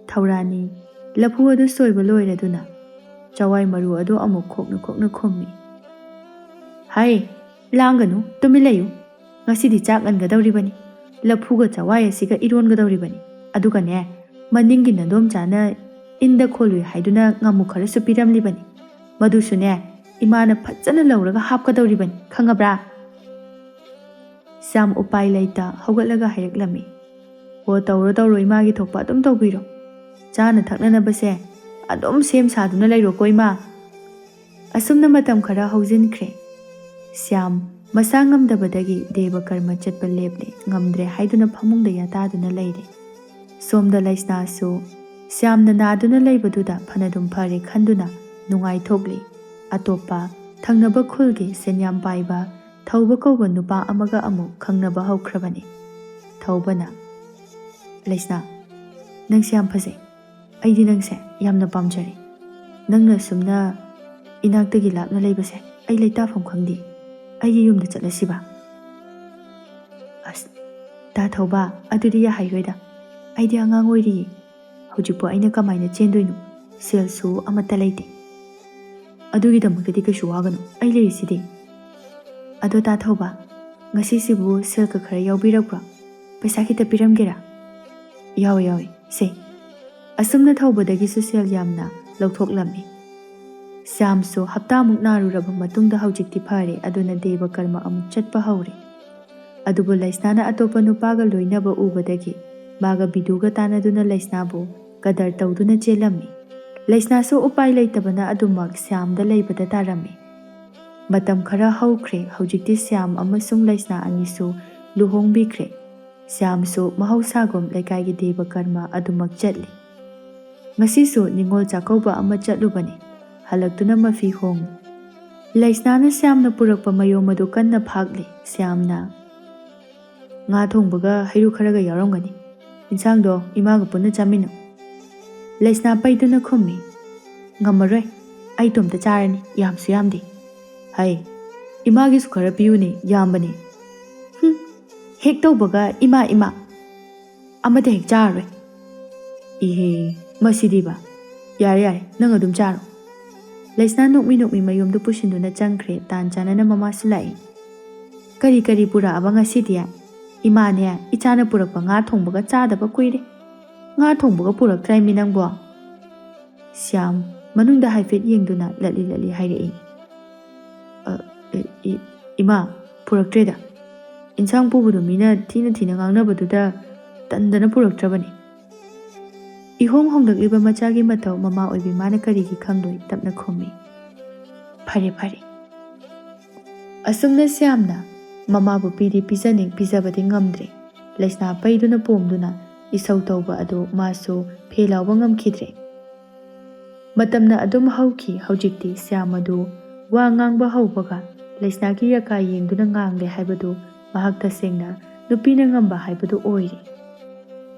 ꯊꯧꯔꯥꯅꯤ ꯂꯐꯨ ꯑꯗꯨ ꯁꯣꯏꯕ ꯂꯣꯏꯔꯗꯨꯅ ꯆꯋꯥꯏ ꯃꯔꯨ ꯑꯗꯨ ꯑꯃꯨꯛ ꯈꯣꯛꯅ ꯈꯨꯝꯃꯤ꯫ "ꯍꯥꯏ, ꯂꯥꯡꯒꯅꯨ, ꯇꯨꯃꯤꯟ ꯂꯩꯌꯨ꯫ ꯉꯁꯤꯗꯤ ꯆꯥꯛ ꯉꯟꯒꯗꯧꯔꯤꯕꯅꯤ꯫ ꯂꯐꯨꯒ ꯆꯋꯥꯏ ꯑꯁꯤꯒ ꯏꯔꯣꯟꯒꯗꯧꯔꯤꯕꯅꯤ꯫ ꯑꯗꯨꯒꯅꯦ, ꯃꯅꯤꯡꯒꯤ ꯅꯗꯣꯝꯆꯥꯅ ꯏꯟꯗ ꯈꯣꯜꯂꯨꯏ ꯍꯥꯏꯗꯨꯅ ꯉꯥꯃꯨ ꯈꯔꯁꯨ ꯄꯤꯔꯝꯂꯤꯕꯅꯤ꯫ ꯃꯗꯨꯁꯨꯅꯦ, ꯏꯃꯥꯅ ꯐꯖꯅ ꯂꯧꯔꯒ ꯍꯥꯞꯀꯗꯧꯔꯤꯕꯅꯤ, ꯈꯪꯉꯕ꯭ꯔꯥ?" ꯁ꯭ꯌꯥꯝ ꯎꯄꯥꯏ ꯂꯩꯇ ꯍꯧꯒꯠꯂꯒ ꯍꯥꯏꯔꯛꯂꯝꯃꯤ꯫ "ꯑꯣ, ꯇꯧꯔꯣ ꯏꯃꯥꯒꯤ ꯊꯣꯛꯄ ꯑꯗꯨꯝ ꯇꯧꯕꯤꯔꯣ꯫ ꯆꯥꯅ ꯊꯛꯅꯅꯕꯁꯦ ꯑꯗꯨꯝ ꯁꯦꯝ ꯁꯥꯗꯨꯅ ꯂꯩꯔꯣꯀꯣ ꯏꯃꯥ." ꯑꯁꯨꯝꯅ ꯃꯇꯝ ꯈꯔ ꯍꯧꯖꯤꯟꯈ꯭ꯔꯦ꯫ ꯁ꯭ꯌꯥꯝ ꯃꯁꯥ ꯉꯝꯗꯕꯗꯒꯤ ꯗꯦꯕ ꯀꯔꯃ ꯆꯠꯄ ꯂꯦꯞꯂꯦ, ꯉꯝꯗ꯭ꯔꯦ ꯍꯥꯏꯗꯨꯅ ꯐꯃꯨꯡꯗ ꯌꯥꯇꯥꯗꯨꯅ ꯂꯩꯔꯦ꯫ ꯁꯣꯝꯗ ꯂꯩꯁꯅꯥꯁꯨ ꯁ꯭ꯌꯥꯝꯅ ꯅꯥꯗꯨꯅ ꯂꯩꯕꯗꯨꯗ ꯐꯅꯗꯨꯝ ꯐꯔꯦ ꯈꯟꯗꯨꯅ ꯅꯨꯡꯉꯥꯏꯊꯣꯛꯂꯤ꯫ ꯑꯇꯣꯞꯄ ꯊꯪꯅꯕ ꯈꯨꯜꯒꯤ ꯁꯦꯟꯌꯥꯝ ꯄꯥꯏꯕ ꯊꯧꯕ ꯀꯧꯕ ꯅꯨꯄꯥ ꯑꯃꯒ ꯑꯃꯨꯛ ꯈꯪꯅꯕ ꯍꯧꯈ꯭ꯔꯕꯅꯤ꯫ ꯊꯧꯕꯅ "ꯂꯩꯁꯅꯥ, ꯅꯪꯁꯦ ꯌꯥꯝ ꯐꯖꯩ꯫ ꯑꯩꯗꯤ ꯅꯪꯁꯦ ꯌꯥꯝꯅ ꯄꯥꯝꯖꯔꯦ꯫ ꯅꯪꯅ ꯁꯨꯝꯅ ꯏꯅꯥꯛꯇꯒꯤ ꯂꯥꯞꯅ ꯂꯩꯕꯁꯦ ꯑꯩ ꯂꯩꯇꯥꯐꯝ ꯈꯪꯗꯦ꯫ ꯑꯩꯒꯤ ꯌꯨꯝꯗ ꯆꯠꯂꯁꯤꯕ?" "ꯑꯁ, ꯇꯥ ꯊꯧꯕ, ꯑꯗꯨꯗꯤ ꯌꯥꯍꯩꯔꯣꯏꯗ꯫ ꯑꯩꯗꯤ ꯑꯉꯥꯡ ꯑꯣꯏꯔꯤꯌꯦ꯫ ꯍꯧꯖꯤꯛꯄꯨ ꯑꯩꯅ ꯀꯃꯥꯏꯅ ꯆꯦꯟꯗꯣꯏꯅꯣ? ꯁꯦꯜꯁꯨ ꯑꯃꯠꯇ ꯂꯩꯇꯦ." "ꯑꯗꯨꯒꯤꯗꯃꯛꯇꯗꯤ ꯀꯩꯁꯨ ꯋꯥꯒꯅꯨ, ꯑꯩ ꯂꯩꯔꯤꯁꯤꯗꯤ." "ꯑꯗꯣ ꯇꯥ ꯊꯧꯕ, ꯉꯁꯤꯁꯤꯕꯨ ꯁꯤꯜꯛ ꯈꯔ ꯌꯥꯎꯕꯤꯔꯛꯄ꯭ꯔꯣ? ꯄꯩꯁꯥ ꯈꯤꯇ ꯄꯤꯔꯝꯒꯦꯔꯥ?" "ꯌꯥꯎꯋꯦ, ꯁꯦ." ꯑꯁꯨꯝꯅ ꯊꯧꯕꯗꯒꯤꯁꯨ ꯁꯦꯜ ꯌꯥꯝꯅ ꯂꯧꯊꯣꯛꯂꯝꯃꯤ꯫ ꯁ꯭ꯌꯥꯝꯁꯨ ꯍꯞꯇꯥꯃꯨꯛ ꯅꯥꯔꯨꯔꯕ ꯃꯇꯨꯡꯗ ꯍꯧꯖꯤꯛꯇꯤ ꯐꯔꯦ ꯑꯗꯨꯅ ꯗꯦꯕ ꯀꯔꯃ ꯑꯃꯨꯛ ꯆꯠꯄ ꯍꯧꯔꯦ꯫ ꯑꯗꯨꯕꯨ ꯂꯩꯁꯅꯥꯅ ꯑꯇꯣꯞꯄ ꯅꯨꯄꯥꯒ ꯂꯣꯏꯅꯕ ꯎꯕꯗꯒꯤ ꯃꯥꯒ ꯕꯤꯗꯨꯒ ꯇꯥꯟꯅꯗꯨꯅ ꯂꯩꯁꯅꯥꯕꯨ ꯀꯗꯔ ꯇꯧꯗꯨꯅ ꯆꯦꯜꯂꯝꯃꯤ꯫ ꯂꯩꯁꯅꯥꯁꯨ ꯎꯄꯥꯏ ꯂꯩꯇꯕꯅ ꯑꯗꯨꯃꯛ ꯁ꯭ꯌꯥꯝꯗ ꯂꯩꯕꯗ ꯇꯥꯔꯝꯃꯤ꯫ ꯃꯇꯝ ꯈꯔ ꯍꯧꯈ꯭ꯔꯦ꯫ ꯍꯧꯖꯤꯛꯇꯤ ꯁ꯭ꯌꯥꯝ ꯑꯃꯁꯨꯡ ꯂꯩꯁꯅꯥ ꯑꯅꯤꯁꯨ ꯂꯨꯍꯣꯡꯕꯤꯈ꯭ꯔꯦ꯫ ꯁ꯭ꯌꯥꯝꯁꯨ ꯃꯍꯧꯁꯥꯒꯨꯝ ꯂꯩꯀꯥꯏꯒꯤ ꯗꯦꯕ ꯀꯔꯃ ꯑꯗꯨꯃꯛ ꯆꯠꯂꯤ꯫ ꯉꯁꯤꯁꯨ ꯅꯤꯉꯣꯜ ꯆꯥꯛꯀꯧꯕ ꯑꯃ ꯆꯠꯂꯨꯕꯅꯤ꯫ ꯍꯜꯂꯛꯇꯨꯅ ꯃꯐꯤ ꯍꯣꯡꯉꯤ꯫ ꯂꯩꯁꯅꯥꯅ ꯁ꯭ꯌꯥꯝꯅ ꯄꯨꯔꯛꯄ ꯃꯌꯣꯝ ꯑꯗꯨ ꯀꯟꯅ ꯐꯥꯛꯂꯤ꯫ ꯁ꯭ꯌꯥꯝꯅ "ꯉꯥ ꯊꯣꯡꯕꯒ ꯍꯩꯔꯨꯛ ꯈꯔꯒ ꯌꯥꯎꯔꯝꯒꯅꯤ꯫ ꯏꯟꯁꯥꯡꯗꯣ ꯏꯃꯥꯒ ꯄꯨꯟꯅ ꯆꯥꯃꯤꯟꯅꯧ." ꯂꯩꯁꯅꯥ ꯄꯩꯗꯨꯅ ꯈꯨꯝꯃꯤ꯫ "ꯉꯝꯃꯔꯣꯏ, ꯑꯩ ꯏꯇꯣꯝꯇ ꯆꯥꯔꯅꯤ, ꯌꯥꯝꯁꯨ ꯌꯥꯝꯗꯦ." "ꯍꯩ, ꯏꯃꯥꯒꯤꯁꯨ ꯈꯔ ꯄꯤꯌꯨꯅꯦ, ꯌꯥꯝꯕꯅꯦ." "ꯍꯦꯛ ꯇꯧꯕꯒ ꯏꯃꯥ, ꯑꯃꯠꯇ ꯍꯦꯛ ꯆꯥꯔꯔꯣꯏ." "ꯏꯍꯦ, ꯃꯁꯤꯗꯤꯕ, ꯌꯥꯔꯦ, ꯅꯪ ꯑꯗꯨꯝ ꯆꯥꯔꯣ." ꯂꯩꯁꯅꯥ ꯅꯣꯛꯃꯤ ꯃꯌꯨꯝꯗꯨ ꯄꯨꯁꯤꯟꯗꯨꯅ ꯆꯪꯈ꯭ꯔꯦ꯫ ꯇꯥꯟ ꯆꯥꯅꯅ ꯃꯃꯥꯁꯨ ꯂꯥꯛꯏ꯫ "ꯀꯔꯤ ꯄꯨꯔꯛꯑꯕ ꯉꯁꯤꯗꯤ?" "ꯏꯃꯥꯅꯦ, ꯏꯆꯥꯅ ꯄꯨꯔꯛꯄ ꯉꯥ ꯊꯣꯡꯕꯒ ꯆꯥꯗꯕ ꯀꯨꯏꯔꯦ." "ꯉꯥ ꯊꯣꯡꯕꯒ ꯄꯨꯔꯛꯇ꯭ꯔꯥꯏꯃꯤ ꯅꯪꯕꯣ?" ꯁ꯭ꯌꯥꯝ ꯃꯅꯨꯡꯗ ꯍꯥꯏꯐꯦꯠ ꯌꯦꯡꯗꯨꯅ ꯂꯠꯂꯤ ꯍꯥꯏꯔꯛꯏ꯫ "ꯏꯃꯥ, ꯄꯨꯔꯛꯇ꯭ꯔꯦꯗ. ꯏꯟꯁꯥꯡ ꯄꯨꯕꯗꯣ ꯃꯤꯅ ꯊꯤꯅ ꯉꯥꯡꯅꯕꯗꯨꯗ ꯇꯟꯗꯅ ꯄꯨꯔꯛꯇ꯭ꯔꯕꯅꯤ." ꯏꯍꯣꯡ ꯍꯣꯡꯂꯛꯂꯤꯕ ꯃꯆꯥꯒꯤ ꯃꯇꯧ ꯃꯃꯥ ꯑꯣꯏꯕꯤ ꯃꯥꯅ ꯀꯔꯤꯒꯤ ꯈꯪꯂꯣꯏ, ꯇꯞꯅ ꯈꯨꯝꯃꯤ꯫ "ꯐꯔꯦ." ꯑꯁꯨꯝꯅ ꯁ꯭ꯌꯥꯝꯅ ꯃꯃꯥꯕꯨ ꯄꯤꯖꯕꯗꯤ ꯉꯝꯗ꯭ꯔꯦ꯫ ꯂꯩꯁꯅꯥ ꯄꯩꯗꯨꯅ ꯄꯣꯝꯗꯨꯅ ꯏꯁꯧ ꯇꯧꯕ ꯑꯗꯨ ꯃꯥꯁꯨ ꯐꯦ ꯂꯥꯎꯕ ꯉꯝꯈꯤꯗ꯭ꯔꯦ꯫ ꯃꯇꯝꯅ ꯑꯗꯨꯝ ꯍꯧꯈꯤ꯫ ꯍꯧꯖꯤꯛꯇꯤ ꯁ꯭ꯌꯥꯝ ꯑꯗꯨ ꯋꯥ ꯉꯥꯡꯕ ꯍꯧꯕꯒ ꯂꯩꯁꯅꯥꯒꯤ ꯌꯀꯥ ꯌꯦꯡꯗꯨꯅ ꯉꯥꯡꯂꯦ ꯍꯥꯏꯕꯗꯨ ꯃꯍꯥꯛ ꯇꯁꯦꯡꯅ ꯅꯨꯄꯤꯅ ꯉꯝꯕ ꯍꯥꯏꯕꯗꯨ ꯑꯣꯏꯔꯦ꯫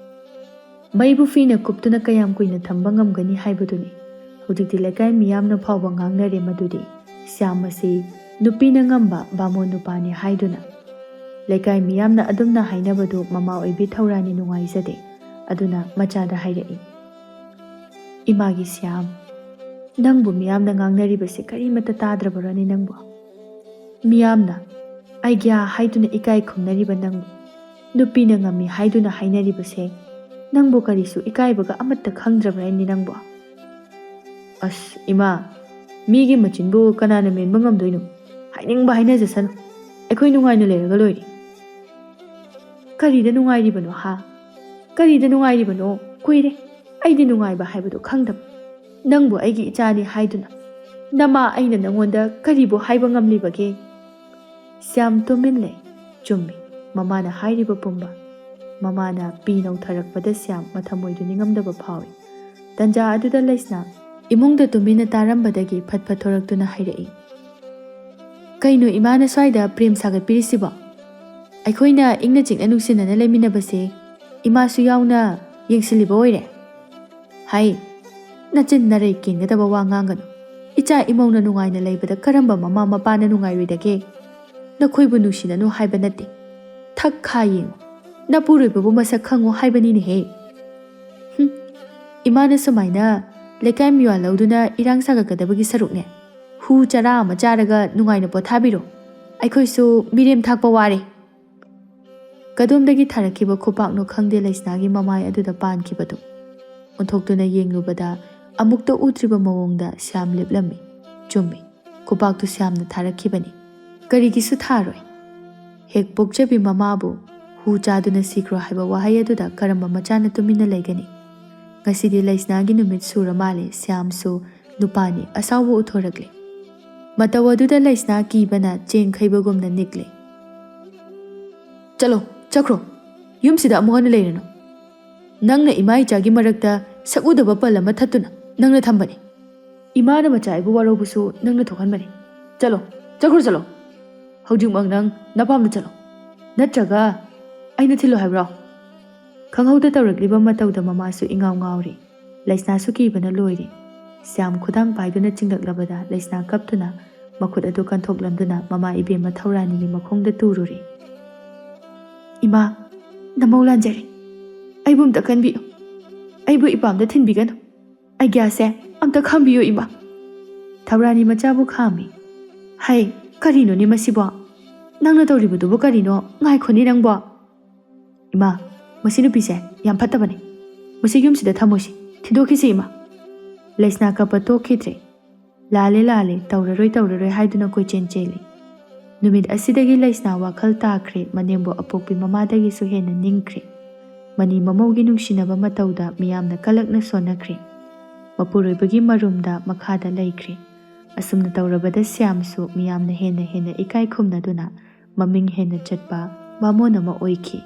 ꯃꯩꯕꯨ ꯐꯤꯅ ꯀꯨꯞꯇꯨꯅ ꯀꯌꯥꯝ ꯀꯨꯏꯅ ꯊꯝꯕ ꯉꯝꯒꯅꯤ ꯍꯥꯏꯕꯗꯨꯅꯤ꯫ ꯍꯧꯖꯤꯛꯇꯤ ꯂꯩꯀꯥꯏ ꯃꯤꯌꯥꯝꯅ ꯐꯥꯎꯕ ꯉꯥꯡꯅꯔꯦ ꯃꯗꯨꯗꯤ ꯁ꯭ꯌꯥꯝ ꯑꯁꯤ ꯅꯨꯄꯤꯅ ꯉꯝꯕ ꯕꯥꯃꯣꯟ ꯅꯨꯄꯥꯅꯤ ꯍꯥꯏꯗꯨꯅ꯫ ꯂꯩꯀꯥꯏ ꯃꯤꯌꯥꯝꯅ ꯑꯗꯨꯝꯅ ꯍꯥꯏꯅꯕꯗꯨ ꯃꯃꯥ ꯑꯣꯏꯕꯤ ꯊꯧꯔꯥꯅꯤ ꯅꯨꯡꯉꯥꯏꯖꯗꯦ꯫ ꯑꯗꯨꯅ ꯃꯆꯥꯗ ꯍꯥꯏꯔꯛꯏ, ꯏꯃꯥꯒꯤ ꯁ꯭ꯌꯥꯝ, ꯅꯪꯕꯨ ꯃꯤꯌꯥꯝꯅ ꯉꯥꯡꯅꯔꯤꯕꯁꯦ ꯀꯔꯤꯃꯠꯇ ꯇꯥꯗ꯭ꯔꯕꯔꯅꯤ ꯅꯪꯕꯨ? ꯃꯤꯌꯥꯝꯅ ꯑꯩꯒ꯭ꯌꯥ ꯍꯥꯏꯗꯨꯅ ꯏꯀꯥꯏ ꯈꯨꯝꯅꯔꯤꯕ ꯅꯪꯕꯨ, ꯅꯨꯄꯤꯅ ꯉꯝꯃꯤ ꯍꯥꯏꯗꯨꯅ ꯍꯥꯏꯅꯔꯤꯕꯁꯦ ꯅꯪꯕꯨ ꯀꯔꯤꯁꯨ ꯏꯀꯥꯏꯕꯒ ꯑꯃꯠꯇ ꯈꯪꯗ꯭ꯔꯕꯔꯅꯤ ꯅꯪꯕꯨ? ꯑꯁ ꯏꯃꯥ, ꯃꯤꯒꯤ ꯃꯆꯤꯟꯕꯨ ꯀꯅꯥꯅ ꯃꯦꯟꯕ ꯉꯝꯗꯣꯏꯅꯣ? ꯍꯥꯏꯅꯤꯡꯕ ꯍꯥꯏꯅꯖꯁꯅꯨ, ꯑꯩꯈꯣꯏ ꯅꯨꯡꯉꯥꯏꯅ ꯂꯩꯔꯒ ꯂꯣꯏꯔꯦ꯫ ꯀꯔꯤꯗ ꯅꯨꯡꯉꯥꯏꯔꯤꯕꯅꯣ ꯍꯥ? ꯀꯔꯤꯗ ꯅꯨꯡꯉꯥꯏꯔꯤꯕꯅꯣ? ꯀꯨꯏꯔꯦ ꯑꯩꯗꯤ ꯅꯨꯡꯉꯥꯏꯕ ꯍꯥꯏꯕꯗꯨ ꯈꯪꯗꯕ꯫ ꯅꯪꯕꯨ ꯑꯩꯒꯤ ꯏꯆꯥꯅꯤ ꯍꯥꯏꯗꯨꯅ ꯅꯃꯥ ꯑꯩꯅ ꯅꯪꯉꯣꯟꯗ ꯀꯔꯤꯕꯨ ꯍꯥꯏꯕ ꯉꯝꯂꯤꯕꯒꯦ? ꯁ꯭ꯌꯥꯝ ꯇꯨꯃꯤꯟ ꯂꯩ꯫ ꯆꯨꯝꯃꯤ, ꯃꯃꯥꯅ ꯍꯥꯏꯔꯤꯕ ꯄꯨꯝꯕ꯫ ꯃꯃꯥꯅ ꯄꯤ ꯅꯧꯊꯔꯛꯄꯗ ꯁ꯭ꯌꯥꯝ ꯃꯊꯃꯣꯏꯗꯨ ꯅꯤꯡꯉꯝꯗꯕ ꯐꯥꯎꯏ꯫ ꯇꯟꯖꯥ ꯑꯗꯨꯗ ꯂꯩꯁꯅꯥ ꯏꯃꯨꯡꯗ ꯇꯨꯃꯤꯟꯅ ꯇꯥꯔꯝꯕꯗꯒꯤ ꯐꯠ ꯐꯠ ꯊꯣꯔꯛꯇꯨꯅ ꯍꯥꯏꯔꯛꯏ, ꯀꯩꯅꯣ ꯏꯃꯥꯅ ꯁ꯭ꯋꯥꯏꯗ ꯄ꯭ꯔꯦꯝ ꯁꯥꯒꯠꯄꯤꯔꯤꯁꯤꯕꯣ? ꯑꯩꯈꯣꯏꯅ ꯏꯪꯅ ꯆꯤꯛꯅ ꯅꯨꯡꯁꯤꯅꯅ ꯂꯩꯃꯤꯟꯅꯕꯁꯦ ꯏꯃꯥꯁꯨ ꯌꯥꯎꯅ ꯌꯦꯡꯁꯤꯜꯂꯤꯕ ꯑꯣꯏꯔꯦ? ꯍꯥꯏ, ꯅꯆꯤꯟ ꯅꯔꯩ ꯀꯦꯟꯒꯗꯕ ꯋꯥ ꯉꯥꯡꯒꯅꯨ꯫ ꯏꯆꯥ ꯏꯃꯧꯅ ꯅꯨꯡꯉꯥꯏꯅ ꯂꯩꯕꯗ ꯀꯔꯝꯕ ꯃꯃꯥ ꯃꯄꯥꯅ ꯅꯨꯡꯉꯥꯏꯔꯣꯏꯗꯒꯦ? ꯅꯈꯣꯏꯕꯨ ꯅꯨꯡꯁꯤꯅꯅꯨ ꯍꯥꯏꯕ ꯅꯠꯇꯦ, ꯊꯛ ꯈꯥ ꯌꯦꯡꯉꯨ, ꯅꯄꯨꯔꯣꯏꯕꯕꯨ ꯃꯁꯛ ꯈꯪꯉꯨ ꯍꯥꯏꯕꯅꯤꯅꯦꯍꯦ꯫ ꯏꯃꯥꯅ ꯁꯨꯃꯥꯏꯅ ꯂꯩꯀꯥꯏ ꯃꯤꯋꯥ ꯂꯧꯗꯨꯅ ꯏꯔꯥꯡ ꯁꯥꯒꯠꯀꯗꯕꯒꯤ ꯁꯔꯨꯛꯅꯦ ꯍꯨ ꯆꯔꯥ ꯑꯃ ꯆꯥꯔꯒ ꯅꯨꯡꯉꯥꯏꯅ ꯄꯣꯊꯥꯕꯤꯔꯣ꯫ ꯑꯩꯈꯣꯏꯁꯨ ꯃꯤꯔꯦꯝ ꯊꯥꯛꯄ ꯋꯥꯔꯦ꯫ ꯀꯗꯣꯝꯗꯒꯤ ꯊꯥꯔꯛꯈꯤꯕ ꯈꯨꯄꯥꯛꯅꯣ ꯈꯪꯗꯦ ꯂꯩꯁꯅꯥꯒꯤ ꯃꯃꯥꯏ ꯑꯗꯨꯗ ꯄꯥꯟꯈꯤꯕꯗꯨ꯫ ꯑꯣꯟꯊꯣꯛꯇꯨꯅ ꯌꯦꯡꯂꯨꯕꯗ ꯑꯃꯨꯛꯇ ꯎꯗ꯭ꯔꯤꯕ ꯃꯑꯣꯡꯗ ꯁ꯭ꯌꯥꯝ ꯂꯦꯞꯂꯝꯃꯤ꯫ ꯆꯨꯝꯃꯤ, ꯈꯨꯄꯥꯛꯇꯨ ꯁ꯭ꯌꯥꯝꯅ ꯊꯥꯔꯛꯈꯤꯕꯅꯤ꯫ ꯀꯔꯤꯒꯤꯁꯨ ꯊꯥꯔꯣꯏ? ꯍꯦꯛ ꯄꯣꯛꯆꯕꯤ ꯃꯃꯥꯕꯨ ꯍꯨ ꯆꯥꯗꯨꯅ ꯁꯤꯈ꯭ꯔꯣ ꯍꯥꯏꯕ ꯋꯥꯍꯩ ꯑꯗꯨꯗ ꯀꯔꯝꯕ ꯃꯆꯥꯅ ꯇꯨꯃꯤꯟꯅ ꯂꯩꯒꯅꯤ? ꯉꯁꯤꯗꯤ ꯂꯩꯁꯅꯥꯒꯤ ꯅꯨꯃꯤꯠ ꯁꯨꯔ ꯃꯥꯜꯂꯦ ꯁ꯭ꯌꯥꯝꯁꯨ ꯅꯨꯄꯥꯅꯤ ꯑꯁꯥꯎꯕ ꯎꯠꯊꯣꯔꯛꯂꯦ꯫ ꯃꯇꯧ ꯑꯗꯨꯗ ꯂꯩꯁꯅꯥ ꯀꯤꯕꯅ ꯆꯦꯡ ꯈꯩꯕꯒꯨꯝꯅ ꯅꯤꯛꯂꯦ꯫ ꯆꯠꯂꯣ, ꯆꯠꯈ꯭ꯔꯣ, ꯌꯨꯝꯁꯤꯗ ꯑꯃꯨꯛ ꯍꯟꯅ ꯂꯩꯔꯅꯨ꯫ ꯅꯪꯅ ꯏꯃꯥ ꯏꯆꯥꯒꯤ ꯃꯔꯛꯇ ꯁꯛꯎꯗꯕ ꯄꯜ ꯑꯃ ꯊꯠꯇꯨꯅ ꯅꯪꯅ ꯊꯝꯕꯅꯤ꯫ ꯏꯃꯥꯅ ꯃꯆꯥ ꯑꯩꯕꯨ ꯋꯥꯔꯧꯕꯁꯨ ꯅꯪꯅ ꯊꯣꯛꯍꯟꯕꯅꯤ꯫ ꯆꯠꯂꯣ, ꯆꯠꯈ꯭ꯔꯣ, ꯆꯠꯂꯣ꯫ ꯍꯧꯖꯤꯛꯃꯛ ꯅꯪ ꯅꯄꯥꯝꯗ ꯆꯠꯂꯣ, ꯅꯠꯇ꯭ꯔꯒ ꯑꯩꯅ ꯊꯤꯜꯂꯣ ꯍꯥꯏꯕ꯭ꯔꯣ? ꯈꯪꯍꯧꯗ ꯇꯧꯔꯛꯂꯤꯕ ꯃꯇꯧꯗ ꯃꯃꯥꯁꯨ ꯏꯉꯥꯎ ꯉꯥꯎꯔꯤ꯫ ꯂꯩꯁꯅꯥꯁꯨ ꯀꯤꯕꯅ ꯂꯣꯏꯔꯤ꯫ ꯁ꯭ꯌꯥꯝ ꯈꯨꯗꯥꯡ ꯄꯥꯏꯗꯨꯅ ꯆꯤꯡꯂꯛꯂꯕꯗ ꯂꯩꯁꯅꯥ ꯀꯞꯇꯨꯅ ꯃꯈꯨꯠ ꯑꯗꯨ ꯀꯟꯊꯣꯛꯂꯝꯗꯨꯅ ꯃꯃꯥ ꯏꯕꯦꯝꯃ ꯊꯧꯔꯥꯅꯤꯒꯤ ꯃꯈꯣꯡꯗ ꯇꯨꯔꯨꯔꯤ꯫ ꯏꯃꯥ, ꯅꯃꯧ ꯂꯥꯟꯖꯔꯦ, ꯑꯩꯕꯨ ꯑꯝꯇ ꯀꯟꯕꯤꯌꯨ, ꯑꯩꯕꯨ ꯏꯄꯥꯝꯗ ꯊꯤꯟꯕꯤꯒꯅꯨ, ꯑꯩꯒ꯭ꯌꯥꯁꯦ ꯑꯝꯇ ꯈꯥꯝꯕꯤꯌꯨ ꯏꯃꯥ꯫ ꯊꯧꯔꯥꯅꯤ ꯃꯆꯥꯕꯨ ꯈꯥꯝꯃꯤ꯫ ꯍꯩ, ꯀꯔꯤꯅꯣꯅꯦ ꯃꯁꯤꯕꯣ? ꯅꯪꯅ ꯇꯧꯔꯤꯕꯗꯨꯕꯨ ꯀꯔꯤꯅꯣ? ꯉꯥꯏꯈꯣꯅꯦ ꯅꯪꯕꯣ꯫ ꯏꯃꯥ, ꯃꯁꯤ ꯅꯨꯄꯤꯁꯦ ꯌꯥꯝ ꯐꯠꯇꯕꯅꯤ, ꯃꯁꯤ ꯌꯨꯝꯁꯤꯗ ꯊꯝꯃꯣꯏꯁꯤ, ꯊꯤꯟꯗꯣꯛꯈꯤꯁꯤ ꯏꯃꯥ꯫ ꯂꯩꯁꯅꯥ ꯀꯞꯄ ꯇꯣꯛꯈꯤꯗ꯭ꯔꯦ꯫ ꯂꯥꯜꯂꯦ ꯂꯥꯜꯂꯦ, ꯇꯧꯔꯔꯣꯏ ꯇꯧꯔꯔꯣꯏ ꯍꯥꯏꯗꯨꯅ ꯀꯣꯏꯆꯦꯟ ꯆꯦꯜꯂꯤ꯫ ꯅꯨꯃꯤꯠ ꯑꯁꯤꯗꯒꯤ ꯂꯩꯁꯅꯥ ꯋꯥꯈꯜ ꯇꯥꯈ꯭ꯔꯦ, ꯃꯅꯦꯝꯕꯣꯛ ꯑꯄꯣꯛꯄꯤ ꯃꯃꯥꯗꯒꯤꯁꯨ ꯍꯦꯟꯅ ꯅꯤꯡꯈ꯭ꯔꯦ꯫ ꯃꯅꯤ ꯃꯃꯧꯒꯤ ꯅꯨꯡꯁꯤꯅꯕ ꯃꯇꯧꯗ ꯃꯤꯌꯥꯝꯅ ꯀꯂꯛꯅ ꯁꯣꯟꯅꯈ꯭ꯔꯦ꯫ ꯃꯄꯨꯔꯣꯏꯕꯒꯤ ꯃꯔꯨꯝꯗ ꯃꯈꯥꯗ ꯂꯩꯈ꯭ꯔꯦ꯫ ꯑꯁꯨꯝꯅ ꯇꯧꯔꯕꯗ ꯁ꯭ꯌꯥꯝꯁꯨ ꯃꯤꯌꯥꯝꯅ ꯍꯦꯟꯅ ꯍꯦꯟꯅ ꯏꯀꯥꯏ ꯈꯨꯝꯅꯗꯨꯅ ꯃꯃꯤꯡ ꯍꯦꯟꯅ ꯆꯠꯄ ꯕꯥꯃꯣꯟ ꯑꯃ ꯑꯣꯏꯈꯤ꯫